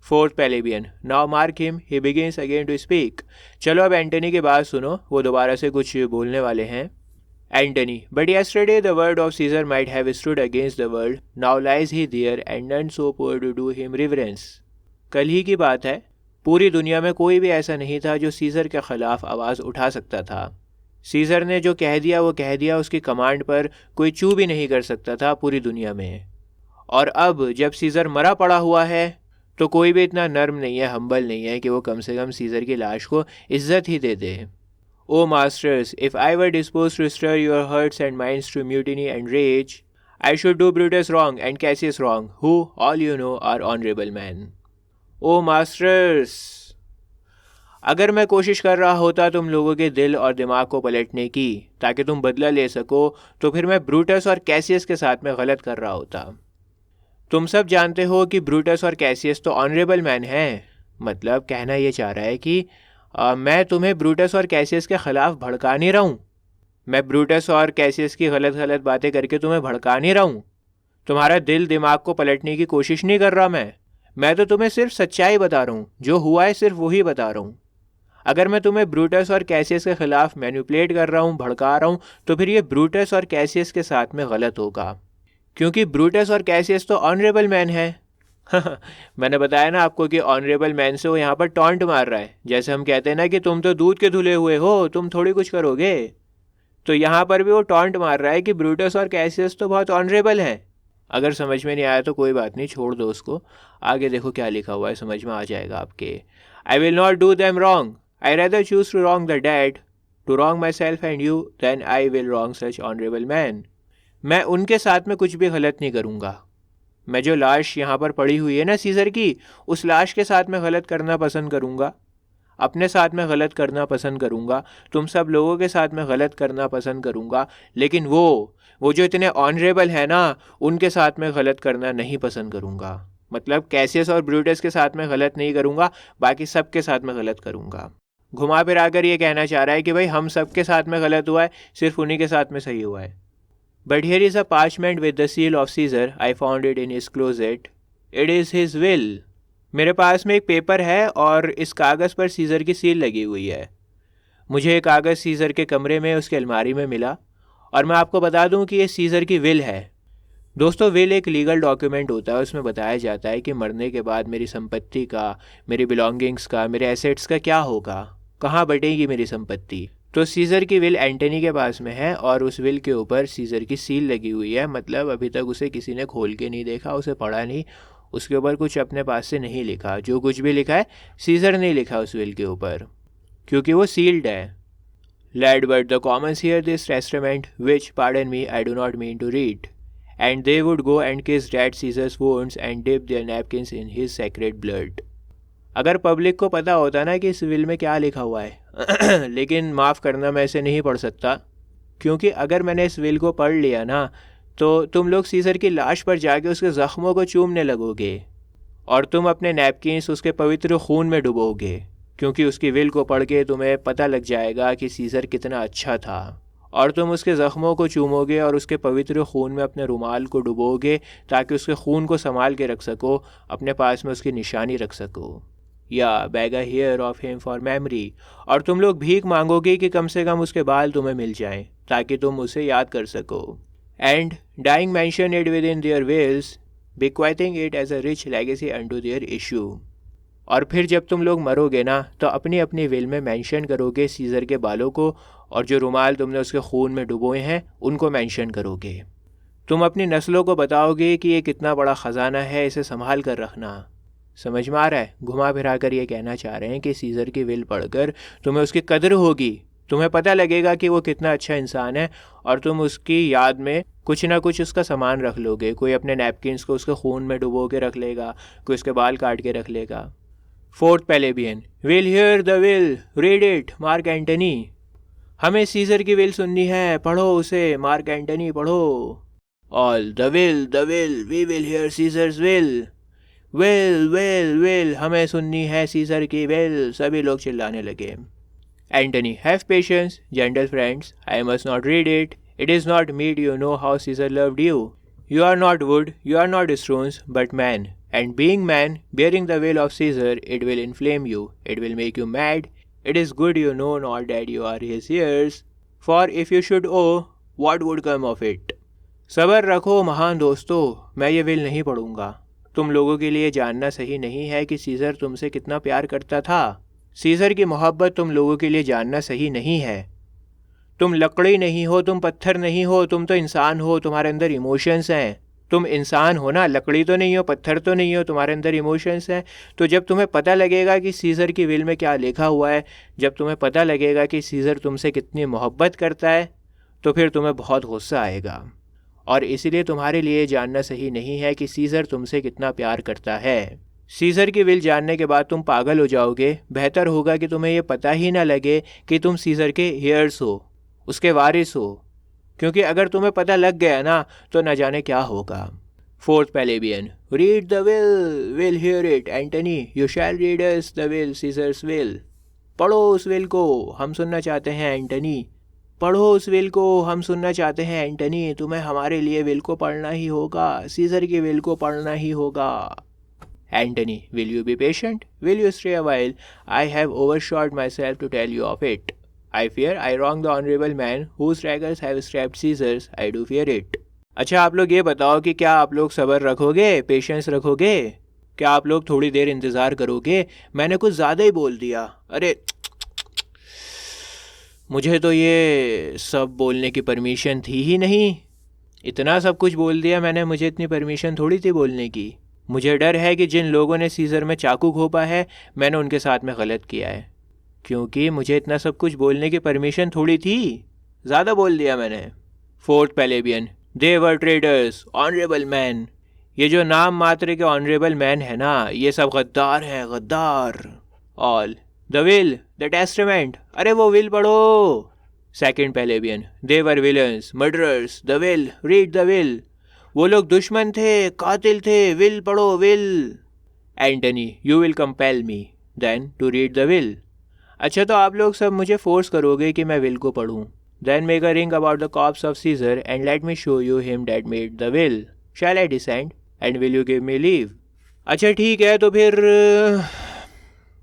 Fourth plebeian, now mark him, he begins again to speak. चलो अब एंटनी की बात सुनो, वो दोबारा से कुछ बोलने वाले हैं। Antony, but yesterday the word of Caesar might have stood against the world, now lies he there and none so poor to do him reverence। कल ही की बात है, पूरी दुनिया में कोई भी ऐसा नहीं था जो सीज़र के ख़िलाफ़ आवाज़ उठा सकता था। सीज़र ने जो कह दिया वो कह दिया, उसकी कमांड पर कोई चू भी नहीं कर सकता था पूरी दुनिया में। और अब जब सीज़र मरा पड़ा हुआ है, तो कोई भी इतना नर्म नहीं है, हम्बल नहीं है कि वो कम से कम सीज़र की लाश को इज्जत ही दे दे। O masters, if I were disposed to stir your hearts and minds to mutiny and rage, I should do Brutus wrong and Cassius wrong, who, all you know, are honorable men। O masters, अगर मैं कोशिश कर रहा होता तुम लोगों के दिल और दिमाग को पलटने की ताकि तुम बदला ले सको, तो फिर मैं ब्रूटस और कैसियस के साथ में गलत कर रहा होता। तुम सब जानते हो कि ब्रूटस और कैसियस तो ऑनरेबल मैन हैं। मतलब कहना ये चाह रहा है कि मैं तुम्हें ब्रूटस और कैसियस के ख़िलाफ़ भड़का नहीं रहा हूँ। मैं ब्रूटस और कैसियस की गलत गलत बातें करके तुम्हें भड़का नहीं रहा हूँ। तुम्हारा दिल दिमाग को पलटने की कोशिश नहीं कर रहा मैं तो तुम्हें सिर्फ सच्चाई बता रहा हूँ, जो हुआ है सिर्फ वही बता रहा हूँ। अगर मैं तुम्हें ब्रूटस और कैसियस के ख़िलाफ़ मैनिपुलेट कर रहा हूँ, भड़का रहा हूँ, तो फिर ये ब्रूटस और कैसियस के साथ में गलत होगा, क्योंकि ब्रूटस और कैसियस तो ऑनरेबल मैन है। मैंने बताया ना आपको कि ऑनरेबल मैन से वो यहाँ पर टॉन्ट मार रहा है। जैसे हम कहते हैं ना कि तुम तो दूध के धुले हुए हो, तुम थोड़ी कुछ करोगे, तो यहाँ पर भी वो टॉन्ट मार रहा है कि ब्रूटस और कैसियस तो बहुत ऑनरेबल हैं। अगर समझ में नहीं आया तो कोई बात नहीं, छोड़ दो उसको, आगे देखो क्या लिखा हुआ है, समझ में आ जाएगा आपके। I will not do them wrong, I rather choose to wrong the dead, to wrong myself and you, than I will wrong such honourable man. मैं उनके साथ में कुछ भी गलत नहीं करूँगा। मैं जो लाश यहाँ पर पड़ी हुई है ना सीज़र की, उस लाश के साथ में गलत करना पसंद करूँगा, अपने साथ में गलत करना पसंद करूँगा, तुम सब लोगों के साथ में गलत करना पसंद करूँगा, लेकिन वो जो इतने ऑनरेबल है ना, उनके साथ में गलत करना नहीं पसंद करूँगा। मतलब कैसियस और ब्रूटस के साथ में गलत नहीं करूँगा, बाकी सब के साथ में गलत करूँगा। घुमा फिरा कर ये कहना चाह रहा है कि भाई हम सब के साथ में गलत हुआ है, सिर्फ उन्हीं के साथ में सही हुआ है। But here is a parchment with the seal of Caesar. I found it in his closet. It is his will. मेरे पास में एक पेपर है और इस कागज़ पर सीज़र की सील लगी हुई है। मुझे ये कागज़ सीज़र के कमरे में उसके अलमारी में मिला, और मैं आपको बता दूं कि ये सीज़र की विल है। दोस्तों, विल एक लीगल डॉक्यूमेंट होता है, उसमें बताया जाता है कि मरने के बाद मेरी संपत्ति का, मेरी बिलोंगिंग्स का, मेरे एसेट्स का क्या होगा, कहाँ बटेगी मेरी संपत्ति। तो सीज़र की विल एंटनी के पास में है और उस विल के ऊपर सीज़र की सील लगी हुई है। मतलब अभी तक उसे किसी ने खोल के नहीं देखा, उसे पढ़ा नहीं, उसके ऊपर कुछ अपने पास से नहीं लिखा। जो कुछ भी लिखा है सीज़र ने लिखा उस विल के ऊपर, क्योंकि वो सील्ड है। Let but the commons hear this testament which, pardon me, I do not mean to read, and they would go and kiss dead Caesar's wounds and dip their napkins in his sacred blood. अगर पब्लिक को पता होता ना कि इस विल में क्या लिखा हुआ है लेकिन माफ़ करना, मैं इसे नहीं पढ़ सकता, क्योंकि अगर मैंने इस विल को पढ़ लिया ना, तो तुम लोग सीज़र की लाश पर जाके उसके ज़ख्मों को चूमने लगोगे और तुम अपने नैपकिन्स उसके पवित्र खून में डुबोगे, क्योंकि उसकी विल को पढ़ के तुम्हें पता लग जाएगा कि सीज़र कितना अच्छा था और तुम उसके ज़ख्मों को चूमोगे और उसके पवित्र खून में अपने रुमाल को डुबोगे ताकि उसके खून को संभाल के रख सको, अपने पास में उसकी निशानी रख सको। या beg a hair of him for memory, और तुम लोग भीख मांगोगे कि कम से कम उसके बाल तुम्हें मिल जाएं ताकि तुम उसे याद कर सको। And dying mention it within their wills, bequeathing it as a rich legacy unto their issue। और फिर जब तुम लोग मरोगे ना तो अपनी अपनी विल में मेंशन करोगे सीज़र के बालों को, और जो रुमाल तुमने उसके खून में डुबोए हैं उनको मेंशन करोगे। तुम अपनी नस्लों को बताओगे कि ये कितना बड़ा ख़जाना है, इसे संभाल कर रखना। समझ में आ रहा है? घुमा फिरा कर ये कहना चाह रहे हैं कि सीज़र की विल पढ़कर तुम्हें उसकी कदर होगी, तुम्हें पता लगेगा कि वो कितना अच्छा इंसान है, और तुम उसकी याद में कुछ ना कुछ उसका सामान रख लोगे। कोई अपने नैपकिन्स को उसके खून में डुबो के रख लेगा, कोई उसके बाल काट के रख लेगा। Fourth plebeian, will hear the will, read it, Mark Antony. हमें सीज़र की विल सुननी है, पढ़ो उसे, मार्क एंटनी पढ़ो। All, the will, we will hear Caesar's will. Will will will, हमें सुननी है सीज़र की विल। सभी लोग चिल्लाने लगे। Antony, have patience gentle friends, I must not read it, it is not meet, you know how Caesar loved you. You are not wood, you are not stones, but man. And being man, bearing the will of Caesar, it will inflame you, it will make you mad. It is good you know not that you are his heirs, for if you should owe, what would come of it? सबर रखो महान दोस्तों, मैं ये विल नहीं पढ़ूंगा। तुम लोगों के लिए जानना सही नहीं है कि सीज़र तुमसे कितना प्यार करता था। सीज़र की मोहब्बत तुम लोगों के लिए जानना सही नहीं है। तुम लकड़ी नहीं हो, तुम पत्थर नहीं हो, तुम तो इंसान हो, तुम्हारे अंदर इमोशंस हैं। तुम इंसान हो ना, लकड़ी तो नहीं हो, पत्थर तो नहीं हो, तुम्हारे अंदर इमोशंस हैं। तो जब तुम्हें पता लगेगा कि सीज़र की विल में क्या लिखा हुआ है, जब तुम्हें पता लगेगा कि सीज़र तुमसे कितनी मोहब्बत करता है, तो फिर तुम्हें बहुत गुस्सा आएगा। और इसीलिए तुम्हारे लिए जानना सही नहीं है कि सीज़र तुमसे कितना प्यार करता है। सीज़र की विल जानने के बाद तुम पागल हो जाओगे। बेहतर होगा कि तुम्हें ये पता ही ना लगे कि तुम सीज़र के हेयर्स हो, उसके वारिस हो, क्योंकि अगर तुम्हें पता लग गया ना तो न जाने क्या होगा। Fourth plebeian, read the will hear it, Antony, you shall read us the will, Caesar's will. पढ़ो उस विल को, हम सुनना चाहते हैं एंटनी। पढ़ो उस विल को, हम सुनना चाहते हैं एंटनी। तुम्हें हमारे लिए विल को पढ़ना ही होगा, सीज़र की विल को पढ़ना ही होगा। Antony, will you be patient, will you stay a while, I have overshot myself to tell you of it. I fear I wrong the honorable man whose daggers have stabbed Caesars. I do fear it. अच्छा, आप लोग ये बताओ कि क्या आप लोग सब्र रखोगे, पेशेंस रखोगे? क्या आप लोग थोड़ी देर इंतज़ार करोगे? मैंने कुछ ज़्यादा ही बोल दिया। अरे मुझे तो ये सब बोलने की परमिशन थी ही नहीं। इतना सब कुछ बोल दिया मैंने, मुझे इतनी परमिशन थोड़ी थी बोलने की। मुझे डर है कि जिन लोगों ने सीज़र में चाकू घोंपा है, मैंने उनके साथ में गलत किया है, क्योंकि मुझे इतना सब कुछ बोलने की परमिशन थोड़ी थी, ज़्यादा बोल दिया मैंने। Fourth पेलेबियन, they were traders, honourable man. ये जो नाम मात्र के ऑनरेबल मैन है ना, ये सब गद्दार हैं, गद्दार। All, the will, the testament, अरे वो विल पढ़ो। Second plebeian, they were villains, murderers, the will, read the will. वो लोग दुश्मन थे, कातिल थे, विल पढ़ो, will. Antony, you will compel me then to read the will. अच्छा, तो आप लोग सब मुझे फोर्स करोगे कि मैं विल को पढ़ूं। Then make a ring about the corpse of Caesar and let me show you him that made the will. Shall I descend and will you give me leave? अच्छा ठीक है, तो फिर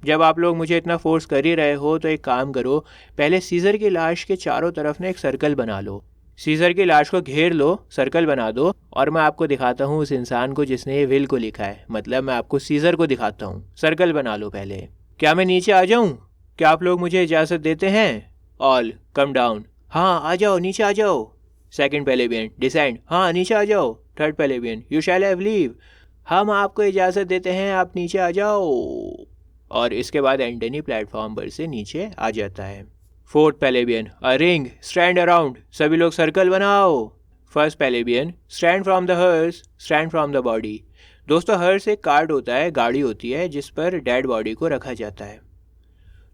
जब आप लोग मुझे इतना फोर्स कर ही रहे हो तो एक काम करो, पहले सीज़र की लाश के चारों तरफ ना एक सर्कल बना लो। सीज़र की लाश को घेर लो, सर्कल बना दो, और मैं आपको दिखाता हूँ उस इंसान को जिसने ये विल को लिखा है। मतलब मैं आपको सीज़र को दिखाता हूँ। सर्कल बना लो पहले। क्या मैं नीचे आ जाऊँ? क्या आप लोग मुझे इजाज़त देते हैं? ऑल, कम डाउन, हाँ आ जाओ, नीचे आ जाओ। सेकंड पेलेबियन, डिसेंड, हाँ नीचे आ जाओ। Third plebeian, you shall have leave, हम आपको इजाज़त देते हैं, आप नीचे आ जाओ। और इसके बाद एंटनी प्लेटफॉर्म पर से नीचे आ जाता है। Fourth plebeian, a ring, stand around, सभी लोग सर्कल बनाओ। First plebeian, stand from the hearse, stand from the body. दोस्तों, हर्स एक कार्ड होता है, गाड़ी होती है जिस पर डेड बॉडी को रखा जाता है।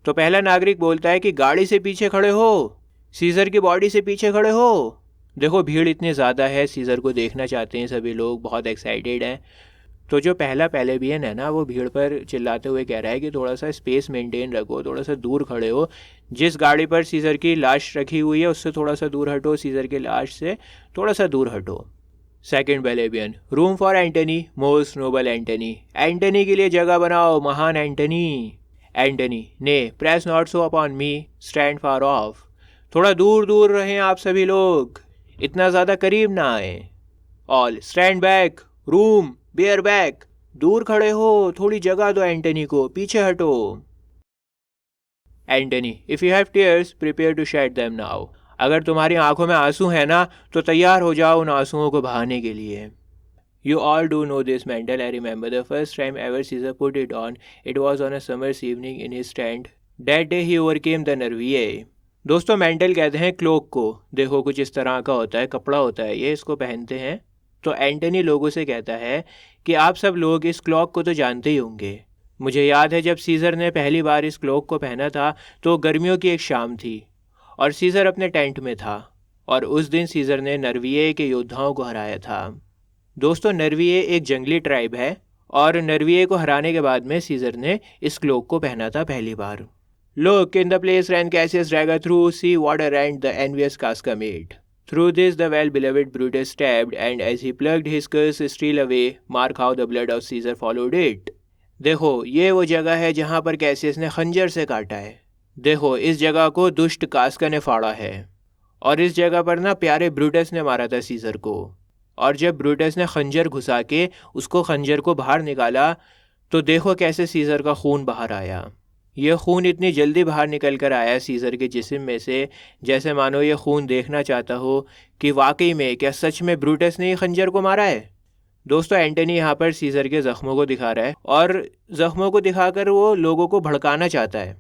तो पहला नागरिक बोलता है कि गाड़ी से पीछे खड़े हो, सीज़र की बॉडी से पीछे खड़े हो। देखो भीड़ इतनी ज़्यादा है, सीज़र को देखना चाहते हैं सभी लोग, बहुत एक्साइटेड हैं। तो जो पहला पेलेबियन है ना, वो भीड़ पर चिल्लाते हुए कह रहा है कि थोड़ा सा स्पेस मेंटेन रखो, थोड़ा सा दूर खड़े हो, जिस गाड़ी पर सीज़र की लाश रखी हुई है उससे थोड़ा सा दूर हटो, सीज़र की लाश से थोड़ा सा दूर हटो। Second plebeian, room for Antony, most noble Antony, Antony के लिए जगह बनाओ, महान एंटनी। Antony, nay, press not so upon me, stand far off, थोड़ा दूर दूर रहें आप सभी लोग, इतना ज़्यादा करीब ना आए। All, stand back, room, bear back, दूर खड़े हो, थोड़ी जगह दो एंटनी को, पीछे हटो। Antony, if you have tears prepare to shed them now, अगर तुम्हारी आंखों में आंसू है ना तो तैयार हो जाओ उन आंसुओं को बहाने के लिए। You all do know this Mendel. I remember the first time ever Caesar put it on. It was on a summer's evening in his tent. That day he overcame the nervie. दोस्तों, मेंटल कहते हैं क्लोक को। देखो कुछ इस तरह का होता है, कपड़ा होता है, ये इसको पहनते हैं। तो एंटनी लोगों से कहता है कि आप सब लोग इस क्लॉक को तो जानते ही होंगे। मुझे याद है जब सीज़र ने पहली बार इस क्लॉक को पहना था तो गर्मियों की एक शाम थी और सीज़र अपने टेंट में था और उस दिन सीज़र ने नर्विये के योद्धाओं को हराया था। दोस्तों, नर्विये एक जंगली ट्राइब है और नर्विये को हराने के बाद में सीज़र ने इस क्लोक को पहना था पहली बार। Look, in the place ran Cassius dagger through, see what a rant the envious Casca made. Through this the well-beloved Brutus stabbed, and as he plucked his cursed steel away, mark how the blood of Caesar followed it. देखो, ये वो जगह है जहाँ पर कैसियस ने खंजर से काटा है। देखो, इस जगह को दुष्ट कास्का ने फाड़ा है और इस जगह पर ना प्यारे ब्रूटस ने मारा था सीज़र को। और जब ब्रूटस ने खंजर घुसा के उसको खंजर को बाहर निकाला तो देखो कैसे सीज़र का खून बाहर आया। यह खून इतनी जल्दी बाहर निकल कर आया सीज़र के जिस्म में से जैसे मानो ये खून देखना चाहता हो कि वाकई में क्या सच में ब्रूटस ने खंजर को मारा है। दोस्तों, एंटनी यहाँ पर सीज़र के ज़ख्मों को दिखा रहा है और ज़ख्मों को दिखाकर वो लोगों को भड़काना चाहता है।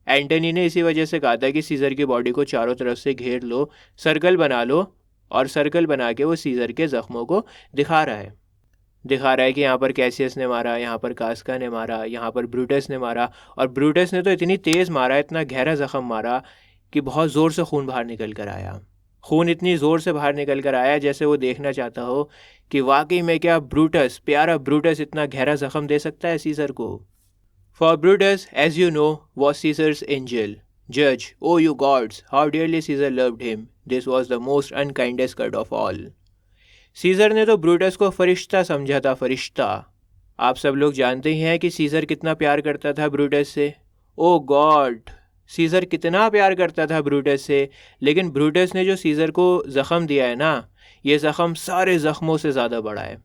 एंटनी ने इसी वजह से कहा था कि सीज़र की बॉडी को चारों तरफ से घेर लो, सर्कल बना लो, और सर्कल बना के वो सीज़र के ज़ख्मों को दिखा रहा है कि यहाँ पर कैसियस ने मारा, यहाँ पर कास्का ने मारा, यहाँ पर ब्रूटस ने मारा। और ब्रूटस ने तो इतनी तेज़ मारा, इतना गहरा ज़ख्म मारा कि बहुत ज़ोर से खून बाहर निकल कर आया। खून इतनी ज़ोर से बाहर निकल कर आया जैसे वो देखना चाहता हो कि वाकई में क्या ब्रूटस, प्यारा ब्रूटस इतना गहरा ज़ख्म दे सकता है सीज़र को। For Brutus, as you know, was Caesar's angel, जज, O you gods, how dearly Caesar loved him, this was the most unkindest cut of all. Caesar ने तो ब्रूटस को फरिश्ता समझा था, फरिश्ता। आप सब लोग जानते ही हैं कि सीज़र कितना प्यार करता था ब्रूटस से। ओ गॉड, सीज़र कितना प्यार करता था ब्रूटस से, लेकिन ब्रूटस ने जो सीज़र को ज़ख़म दिया है ना, ये ज़ख़म सारे ज़ख़मों से ज़्यादा बड़ा है।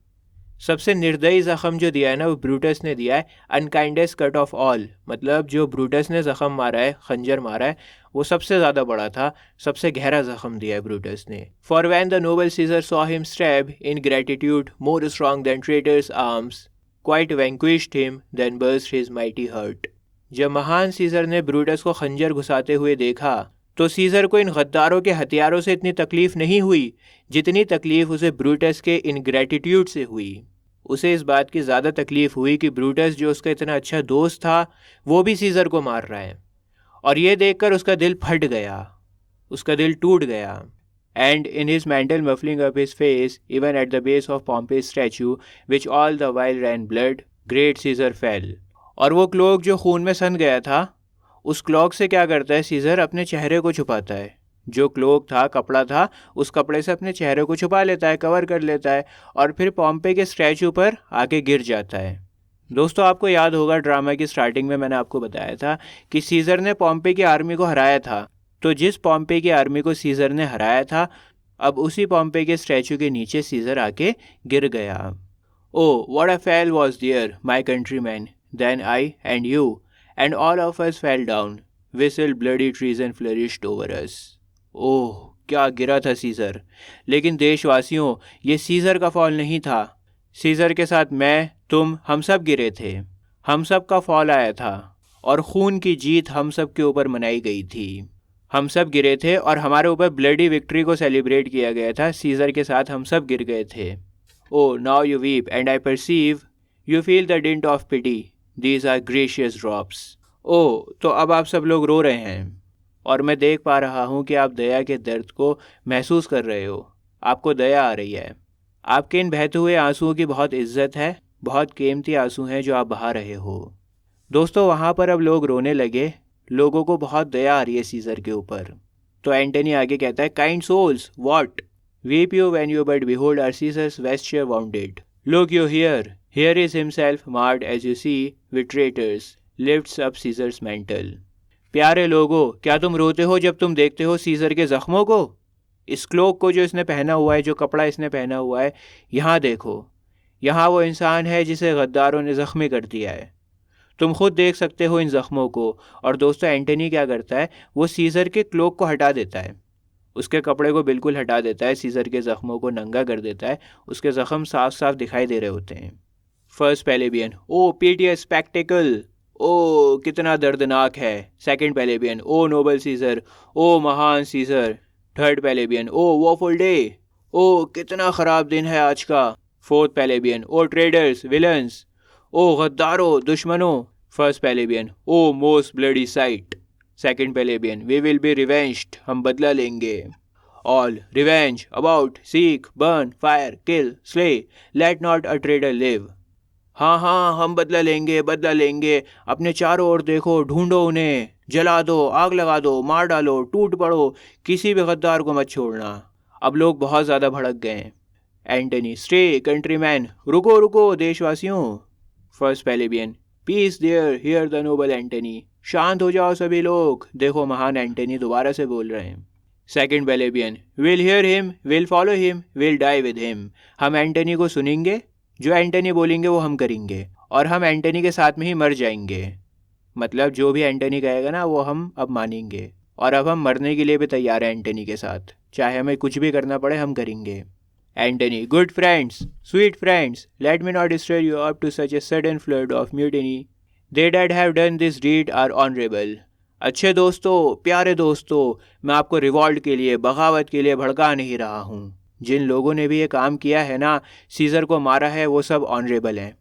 सबसे निर्दयी ज़ख़म जो दिया है ना वो ब्रूटस ने दिया है, अनकाइंडेस्ट कट ऑफ ऑल, मतलब जो ब्रूटस ने ज़ख़म मारा है, खंजर मारा है, वो सबसे ज़्यादा बड़ा था, सबसे गहरा ज़ख़म दिया है ब्रूटस ने। For when the noble Caesar saw him stab ingratitude more strong than traitors arms, quite vanquished him then burst his mighty heart. जब महान सीज़र ने ब्रूटस को खंजर घुसाते हुए देखा तो सीज़र को इन गद्दारों के हथियारों से इतनी तकलीफ़ नहीं हुई जितनी तकलीफ़ उसे ब्रूटस के इनग्रेटिट्यूड से हुई। उसे इस बात की ज़्यादा तकलीफ़ हुई कि ब्रूटस जो उसका इतना अच्छा दोस्त था वो भी सीज़र को मार रहा है, और ये देखकर उसका दिल फट गया, उसका दिल टूट गया। And in his mantle muffling up his face even at the base of Pompey's statue which all the while ran blood, great Caesar fell. और वो क्लोक जो खून में सन गया था, उस क्लॉक से क्या करता है सीज़र, अपने चेहरे को छुपाता है। जो क्लोक था, कपड़ा था, उस कपड़े से अपने चेहरे को छुपा लेता है, कवर कर लेता है, और फिर पॉम्पे के स्टैचू पर आके गिर जाता है। दोस्तों, आपको याद होगा ड्रामा की स्टार्टिंग में मैंने आपको बताया था कि सीज़र ने पॉम्पे की आर्मी को हराया था। तो जिस पॉम्पे की आर्मी को सीज़र ने हराया था, अब उसी पॉम्पे के स्टैचू के नीचे सीज़र आके गिर गया। Oh what a fall was there my countryman, then I and you and all of us fell down, whistle bloody treason flourished over us. ओह, क्या गिरा था सीज़र। लेकिन देशवासियों, ये सीज़र का फॉल नहीं था। सीज़र के साथ मैं, तुम, हम सब गिरे थे। हम सब का फॉल आया था और खून की जीत हम सब के ऊपर मनाई गई थी। हम सब गिरे थे और हमारे ऊपर ब्लडी विक्ट्री को सेलिब्रेट किया गया था। सीज़र के साथ हम सब गिर गए थे। Oh, now you weep and I perceive you feel the dint of pity, These are gracious drops. ओह, तो अब आप सब लोग रो रहे हैं और मैं देख पा रहा हूँ कि आप दया के दर्द को महसूस कर रहे हो। आपको दया आ रही है। आपके इन बहते हुए आंसुओं की बहुत इज्जत है। बहुत कीमती आंसू हैं जो आप बहा रहे हो। दोस्तों वहाँ पर अब लोग रोने लगे, लोगों को बहुत दया आ रही है सीजर के ऊपर। तो एंटनी आगे कहता है, kind souls what weep you when you but behold our Caesar's vesture wounded, look you here is himself marred as you see with traitors lifts up Caesar's mantle. प्यारे लोगों, क्या तुम रोते हो जब तुम देखते हो सीजर के जख्मों को? इस क्लोक को जो इसने पहना हुआ है, जो कपड़ा इसने पहना हुआ है, यहाँ देखो, यहाँ वो इंसान है जिसे गद्दारों ने ज़ख्मी कर दिया है। तुम खुद देख सकते हो इन ज़ख्मों को। और दोस्तों एंटनी क्या करता है, वो सीज़र के क्लोक को हटा देता है, उसके कपड़े को बिल्कुल हटा देता है, सीज़र के ज़ख्मों को नंगा कर देता है, उसके ज़ख्म साफ साफ दिखाई दे रहे होते हैं। फर्स्ट पेलेबियन, ओ पीटियस स्पेक्टिकल, ओ कितना दर्दनाक है। Second plebeian, O noble Caesar, ओ महान Caesar. Third plebeian, O woeful day, ओ कितना ख़राब दिन है आज का। Fourth plebeian, O traitors villains, ओ गद्दारों दुश्मनों। First plebeian, O most bloody sight. Second plebeian, we will be revenged, हम बदला लेंगे। All revenge about seek burn fire kill slay, let not a traitor live. हाँ हाँ, हम बदला लेंगे। अपने चारों ओर देखो, ढूंढो उन्हें, जला दो, आग लगा दो, मार डालो, टूट पड़ो, किसी भी गद्दार को मत छोड़ना। अब लोग बहुत ज़्यादा भड़क गए। एंटनी, स्टे कंट्रीमैन, रुको देशवासियों। First plebeian, peace there hear the noble Antony, शांत हो जाओ सभी लोग, देखो महान एंटनी दोबारा से बोल रहे हैं। Second plebeian, will hear him, will follow him, will die with him, हम एंटनी को सुनेंगे, जो एंटनी बोलेंगे वो हम करेंगे, और हम एंटनी के साथ में ही मर जाएंगे। मतलब जो भी एंटनी कहेगा ना वो हम अब मानेंगे, और अब हम मरने के लिए भी तैयार हैं एंटनी के साथ, चाहे हमें कुछ भी करना पड़े हम करेंगे। Antony, good friends, sweet friends, let me not destroy you up to such a sudden flood of mutiny, they that have done this deed are honourable. अच्छे दोस्तों, प्यारे दोस्तों, मैं आपको रिवॉल्ट के लिए, बगावत के लिए भड़का नहीं रहा हूँ। जिन लोगों ने भी ये काम किया है ना, सीज़र को मारा है, वो सब ऑनरेबल हैं।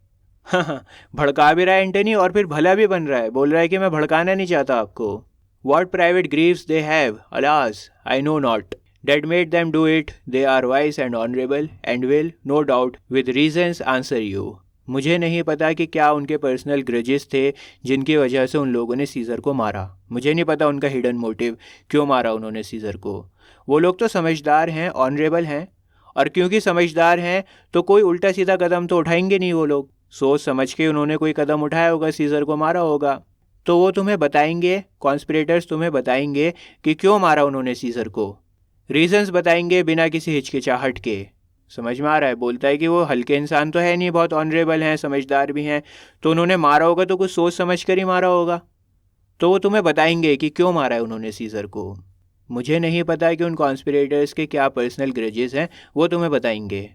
भड़का भी रहा है एंटनी और फिर भला भी बन रहा है, बोल रहा है कि मैं भड़काना नहीं चाहता आपको। What private griefs they have, alas, I know not, that made them do it. They are wise and honorable and will, no doubt, with reasons answer you. मुझे नहीं पता कि क्या उनके पर्सनल ग्रजेस थे जिनकी वजह से उन लोगों ने सीज़र को मारा। मुझे नहीं पता उनका हिडन मोटिव, क्यों मारा उन्होंने सीज़र को। वो लोग तो समझदार हैं, ऑनरेबल हैं, और क्योंकि समझदार हैं तो कोई उल्टा सीधा कदम तो उठाएंगे नहीं। वो लोग सोच समझ के उन्होंने कोई कदम उठाया होगा, सीज़र को मारा होगा। तो वो तुम्हें बताएंगे, कॉन्स्पिरेटर्स तुम्हें बताएंगे कि क्यों मारा उन्होंने सीज़र को, रीजंस बताएंगे बिना किसी हिचकिचाहट के। समझ में आ रहा है? बोलता है कि वो हल्के इंसान तो है नहीं, बहुत ऑनरेबल हैं, समझदार भी हैं, तो उन्होंने मारा होगा तो कुछ सोच समझ कर ही मारा होगा। तो वो तुम्हें बताएंगे कि क्यों मारा है उन्होंने सीज़र को। मुझे नहीं पता कि उन कॉन्स्पिरेटर्स के क्या पर्सनल ग्रजेस हैं, वो तुम्हें बताएंगे।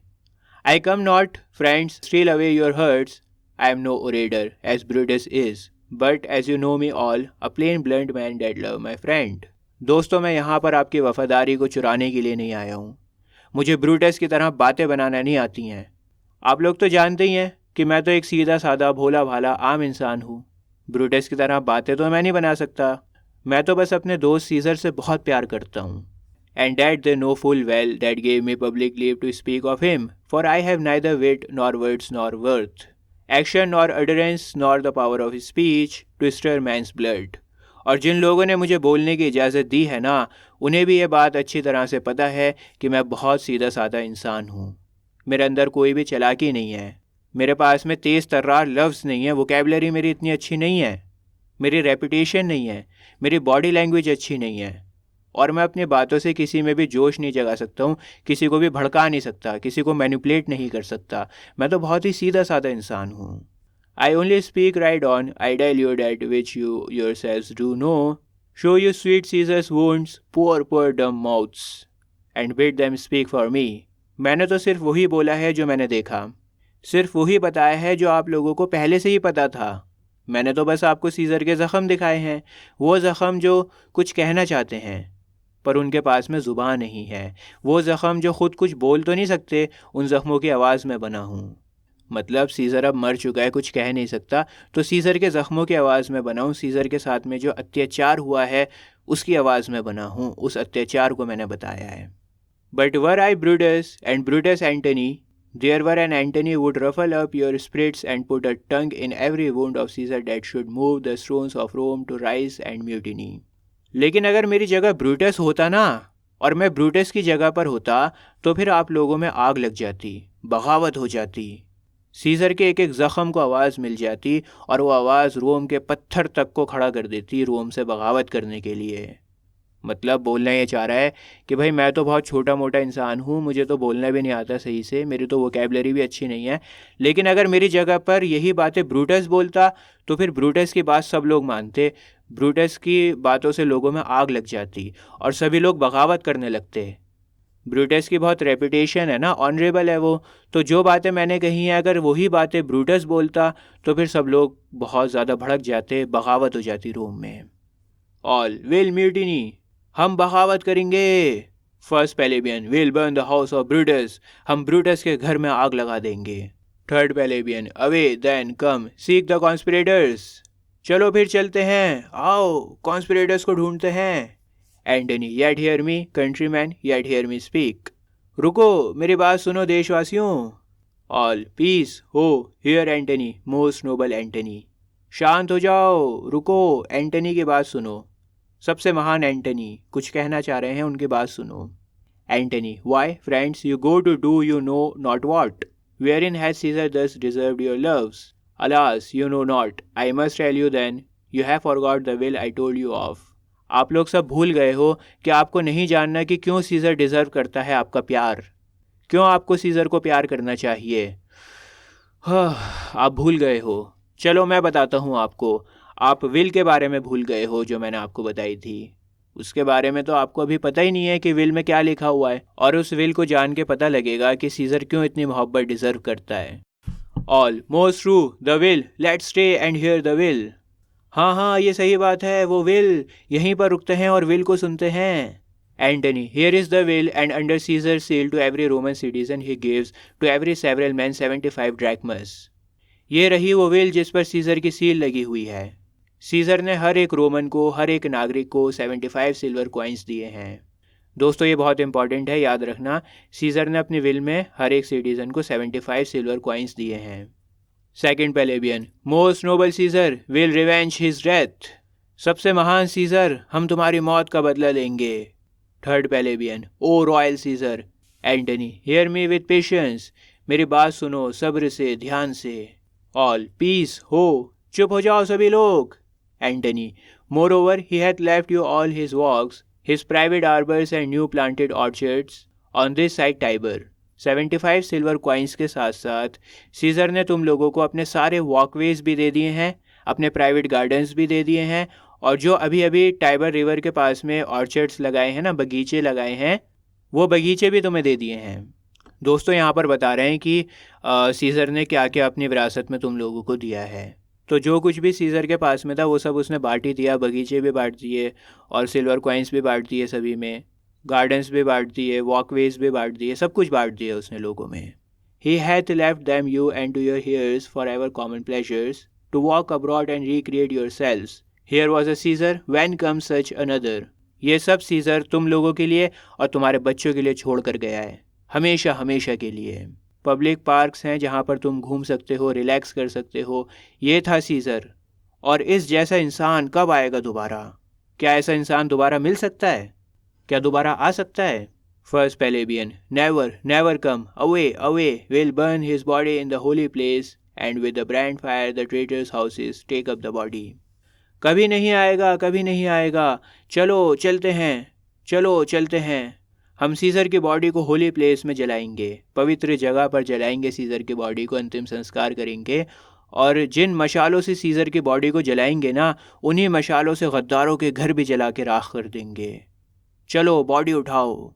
I come not friends steal away your hearts, I am no orator as Brutus is, but as you know me all a plain blunt man that love my friend. दोस्तों, मैं यहाँ पर आपकी वफादारी को चुराने के लिए नहीं आया हूँ। मुझे ब्रूटस की तरह बातें बनाना नहीं आती हैं। आप लोग तो जानते ही हैं कि मैं तो एक सीधा साधा भोला भाला आम इंसान हूँ। ब्रूटस की तरह बातें तो मैं नहीं बना सकता। मैं तो बस अपने दोस्त सीज़र से बहुत प्यार करता हूँ। And that they know full well that gave me public leave to speak of him, for I have neither wit nor words nor worth, action nor utterance nor the power of speech to stir men's blood. और जिन लोगों ने मुझे बोलने की इजाज़त दी है ना, उन्हें भी ये बात अच्छी तरह से पता है कि मैं बहुत सीधा साधा इंसान हूँ। मेरे अंदर कोई भी चालाकी नहीं है, मेरे पास में तेज़ तर्रार लफ्ज़ नहीं है, वोकैबुलरी मेरी इतनी अच्छी नहीं है, मेरी रेपुटेशन नहीं है, मेरी बॉडी लैंग्वेज अच्छी नहीं है, और मैं अपनी बातों से किसी में भी जोश नहीं जगा सकता हूँ, किसी को भी भड़का नहीं सकता, किसी को मैनिपुलेट नहीं कर सकता। मैं तो बहुत ही सीधा साधा इंसान हूँ। I only speak right on, I tell you that which you yourselves do know. Show you sweet Caesar's wounds, poor dumb mouths, and bid them speak for me. मैंने तो सिर्फ वही बोला है जो मैंने देखा, सिर्फ वही बताया है जो आप लोगों को पहले से ही पता था। मैंने तो बस आपको सीज़र के ज़ख़म दिखाए हैं, वो ज़ख़म जो कुछ कहना चाहते हैं पर उनके पास में ज़ुबान नहीं है, वो ज़ख़म जो ख़ुद कुछ बोल तो नहीं सकते, उन ज़ख़मों की आवाज़ में बना हूँ। मतलब सीज़र अब मर चुका है, कुछ कह नहीं सकता, तो सीज़र के ज़ख्मों की आवाज़ में बना हूँ। सीज़र के साथ में जो अत्याचार हुआ है उसकी आवाज़ में बना हूँ, उस अत्याचार को मैंने बताया है। But were I Brutus and Brutus Antony, There were an Antony would ruffle up your spirits and put a tongue in every wound of Caesar that should move the thrones of Rome to rise and mutiny. लेकिन अगर मेरी जगह ब्रूटस होता ना, और मैं ब्रूटस की जगह पर होता, तो फिर आप लोगों में आग लग जाती, बगावत हो जाती, सीजर के एक एक ज़ख़म को आवाज़ मिल जाती और वो आवाज़ रोम के पत्थर तक को खड़ा कर देती रोम से बगावत करने के लिए। मतलब बोलना ये चाह रहा है कि भाई मैं तो बहुत छोटा मोटा इंसान हूँ, मुझे तो बोलना भी नहीं आता सही से, मेरी तो वोकैबलरी भी अच्छी नहीं है, लेकिन अगर मेरी जगह पर यही बातें ब्रूटस बोलता तो फिर ब्रूटस की बात सब लोग मानते, ब्रूटस की बातों से लोगों में आग लग जाती और सभी लोग बगावत करने लगते। ब्रूटस की बहुत रेपुटेशन है ना, ऑनरेबल है वो, तो जो बातें मैंने कही हैं अगर वही बातें ब्रूटस बोलता तो फिर सब लोग बहुत ज़्यादा भड़क जाते, बगावत हो जाती रोम में। ऑल विल म्यूटिनी, हम बगावत करेंगे। First plebeian, will burn the house of Brutus, हम ब्रूटस के घर में आग लगा देंगे। Third plebeian, away then come seek the conspirators, चलो फिर चलते हैं, आओ कॉन्स्पिरेटर्स को ढूंढते हैं। Antony, yet hear me countryman, yet hear me speak, रुको मेरी बात सुनो देशवासियों। All peace ho hear Antony, most noble Antony, शांत हो जाओ, रुको एंटनी की बात सुनो, सबसे महान एंटनी कुछ कहना चाह रहे हैं, उनकी बात सुनो। Antony, why friends you go to do you know not what, wherein has Caesar thus deserved your loves, alas you know not, I must tell you then, you have forgot the will I told you of. आप लोग सब भूल गए हो कि आपको नहीं जानना कि क्यों सीजर डिजर्व करता है आपका प्यार, क्यों आपको सीजर को प्यार करना चाहिए। आप भूल गए हो, चलो मैं बताता हूँ आपको, आप विल के बारे में भूल गए हो जो मैंने आपको बताई थी, उसके बारे में तो आपको अभी पता ही नहीं है कि विल में क्या लिखा हुआ है, और उस विल को जान के पता लगेगा कि सीजर क्यों इतनी मोहब्बत डिजर्व करता है। All most true the will, let's stay and here the will, हाँ ये सही बात है, वो विल, यहीं पर रुकते हैं और विल को सुनते हैं। Antony, here is the will and under Caesar seal to every Roman citizen he gives to every several man 75 drachmas, ये रही वो विल जिस पर सीजर की सील लगी हुई है। सीजर ने हर एक रोमन को, हर एक नागरिक को 75 सिल्वर कॉइन्स दिए हैं। दोस्तों ये बहुत इंपॉर्टेंट है, याद रखना, सीजर ने अपनी विल में हर एक सिटीजन को 75 सिल्वर कॉइन्स दिए हैं। Second plebeian, most noble Caesar will revenge his death, सबसे महान सीजर हम तुम्हारी मौत का बदला लेंगे। Third plebeian, O royal Caesar. Antony, hear me with patience, मेरी बात सुनो सब्र से, ध्यान से। ऑल पीस हो, चुप हो जाओ सभी लोग। Antony, moreover he hath left you all his walks, his private arbors and new planted orchards on this side Tiber। 75 silver coins के साथ साथ सीजर ने तुम लोगों को अपने सारे वॉकवेज भी दे दिए हैं, अपने प्राइवेट गार्डन्स भी दे दिए हैं, और जो अभी अभी टाइबर रिवर के पास में ऑर्चर्ड्स लगाए हैं ना, बगीचे लगाए हैं, वो बगीचे भी तुम्हें दे दिए हैं। दोस्तों यहाँ पर बता रहे हैं कि सीजर ने क्या क्या अपनी विरासत में तुम लोगों को दिया है, तो जो कुछ भी सीजर के पास में था वो सब उसने बांट ही दिया, बगीचे भी बांट दिए और सिल्वर कॉइन्स भी बांट दिए सभी में, गार्डन्स भी बांट दिए, वॉकवेज भी बांट दिए, सब कुछ बांट दिया उसने लोगों में। He hath left them you and to your heirs forever common pleasures to walk abroad and recreate yourselves, here was a Caesar when come such another, ये सब सीजर तुम लोगों के लिए और तुम्हारे बच्चों के लिए छोड़ कर गया है, हमेशा हमेशा के लिए। पब्लिक पार्क्स हैं जहाँ पर तुम घूम सकते हो, रिलैक्स कर सकते हो, ये था सीजर। और इस जैसा इंसान कब आएगा दोबारा, क्या ऐसा इंसान दोबारा मिल सकता है, क्या दोबारा आ सकता है। First plebeian, never never come, away away will burn his body in the holy place and with the brand fire the traitors houses take up the body, कभी नहीं आएगा, कभी नहीं आएगा, चलो चलते हैं, चलो चलते हैं, हम सीजर की बॉडी को होली प्लेस में जलाएंगे, पवित्र जगह पर जलाएंगे सीजर की बॉडी को, अंतिम संस्कार करेंगे, और जिन मशालों से सीजर की बॉडी को जलाएंगे ना, उन्हीं मशालों से गद्दारों के घर भी जला के राख कर देंगे, चलो बॉडी उठाओ।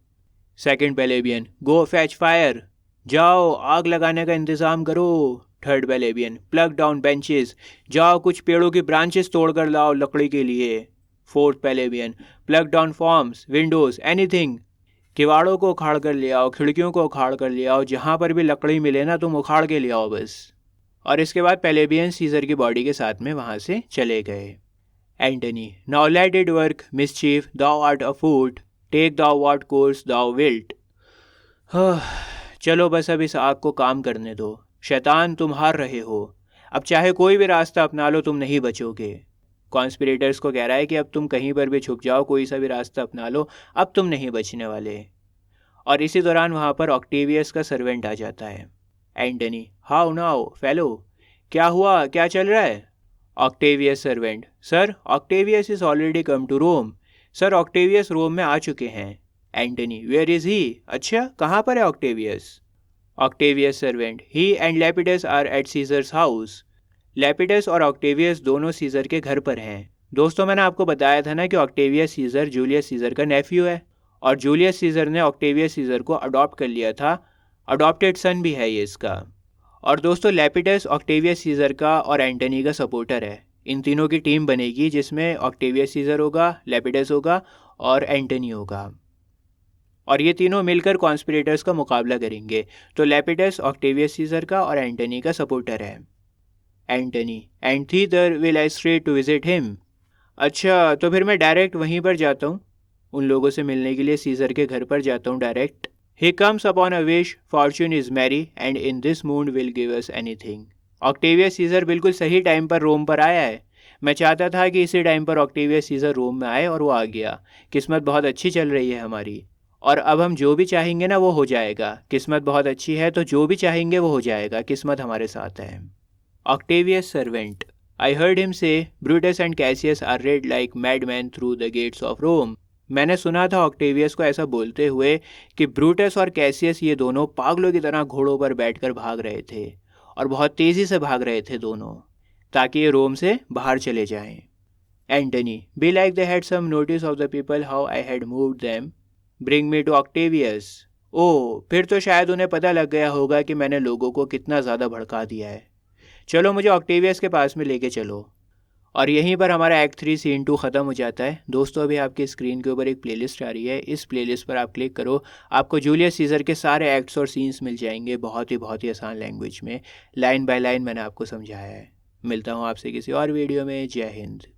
सेकंड पेलेबियन, गो फैच फायर, जाओ आग लगाने का इंतज़ाम करो। थर्ड पेलेबियन, प्लग डाउन बेंचेस, जाओ कुछ पेड़ों की ब्रांचेस तोड़ कर लाओ लकड़ी के लिए। Fourth plebeian, pluck down forms, windows, anything, किवाड़ों को उखाड़ कर ले आओ, खिड़कियों को उखाड़ कर ले आओ, जहाँ पर भी लकड़ी मिले ना तुम उखाड़ के ले आओ बस। और इसके बाद पेलेबियन सीजर की बॉडी के साथ में वहाँ से चले गए। Antony, now let it work mischief, thou art afoot, take thou what course thou wilt, चलो बस अब इस आग को काम करने दो। शैतान, तुम हार रहे हो। अब चाहे कोई भी रास्ता अपना लो, तुम नहीं बचोगे। कॉन्स्पिरेटर्स को कह रहा है कि अब तुम कहीं पर भी छुप जाओ, कोई सा भी रास्ता अपना लो, अब तुम नहीं बचने वाले। और इसी दौरान वहाँ पर ऑक्टेवियस का सर्वेंट आ जाता है। एंटनी, हाउ नाउ फेलो, क्या हुआ, क्या चल रहा है? Octavius servant, sir Octavius is already come to Rome. Sir Octavius Rome में आ चुके हैं। Antony, where is he? अच्छा, कहाँ पर है Octavius? Octavius servant, he and Lepidus are at Caesar's house. Lepidus और ऑक्टेवियस दोनों सीजर के घर पर हैं। दोस्तों, मैंने आपको बताया था ना कि ऑक्टेवियस सीजर जूलियस सीजर का नेफ्यू है, और जूलियस सीजर ने ऑक्टेवियस सीजर को अडॉप्ट कर लिया था। अडॉप्टेड सन भी है ये इसका। और दोस्तों, लेपिडस ऑक्टेवियस सीजर का और एंटनी का सपोर्टर है। इन तीनों की टीम बनेगी जिसमें ऑक्टेवियस सीजर होगा, लेपिडस होगा और एंटनी होगा, और ये तीनों मिलकर कॉन्स्पिरेटर्स का मुकाबला करेंगे। तो लेपिडस ऑक्टेवियस सीजर का और एंटनी का सपोर्टर है। Antony, and thither will I straight to visit him. अच्छा, तो फिर मैं डायरेक्ट वहीं पर जाता हूँ, उन लोगों से मिलने के लिए सीजर के घर पर जाता हूँ direct. He comes upon a wish, fortune is merry, and in this mood will give us anything. Octavius Caesar बिल्कुल सही टाइम पर रोम पर आया है। मैं चाहता था कि इसी टाइम पर ऑक्टेवियस सीजर रोम में आए और वो आ गया। किस्मत बहुत अच्छी चल रही है हमारी, और अब हम जो भी चाहेंगे ना वो हो जाएगा। किस्मत बहुत अच्छी है तो जो भी चाहेंगे वो हो जाएगा, किस्मत हमारे साथ है। Octavius servant, I heard him say Brutus and Cassius are rid like madmen through the gates of Rome. मैंने सुना था ऑक्टेवियस को ऐसा बोलते हुए कि ब्रूटस और कैसियस ये दोनों पागलों की तरह घोड़ों पर बैठकर भाग रहे थे, और बहुत तेज़ी से भाग रहे थे दोनों, ताकि ये रोम से बाहर चले जाएं। Antony, belike they had some notice of the people how I had moved them, bring me to Octavius. ओह, फिर तो शायद उन्हें पता लग गया होगा कि मैंने लोगों को कितना ज़्यादा भड़का दिया है। चलो मुझे ऑक्टेवियस के पास में लेके चलो। और यहीं पर हमारा एक्ट 3 सीन 2 ख़त्म हो जाता है। दोस्तों, अभी आपकी स्क्रीन के ऊपर एक प्लेलिस्ट आ रही है, इस प्लेलिस्ट पर आप क्लिक करो, आपको जूलियस सीजर के सारे एक्ट्स और सीन्स मिल जाएंगे, बहुत ही आसान लैंग्वेज में, लाइन बाय लाइन मैंने आपको समझाया है। मिलता हूँ आपसे किसी और वीडियो में। जय हिंद।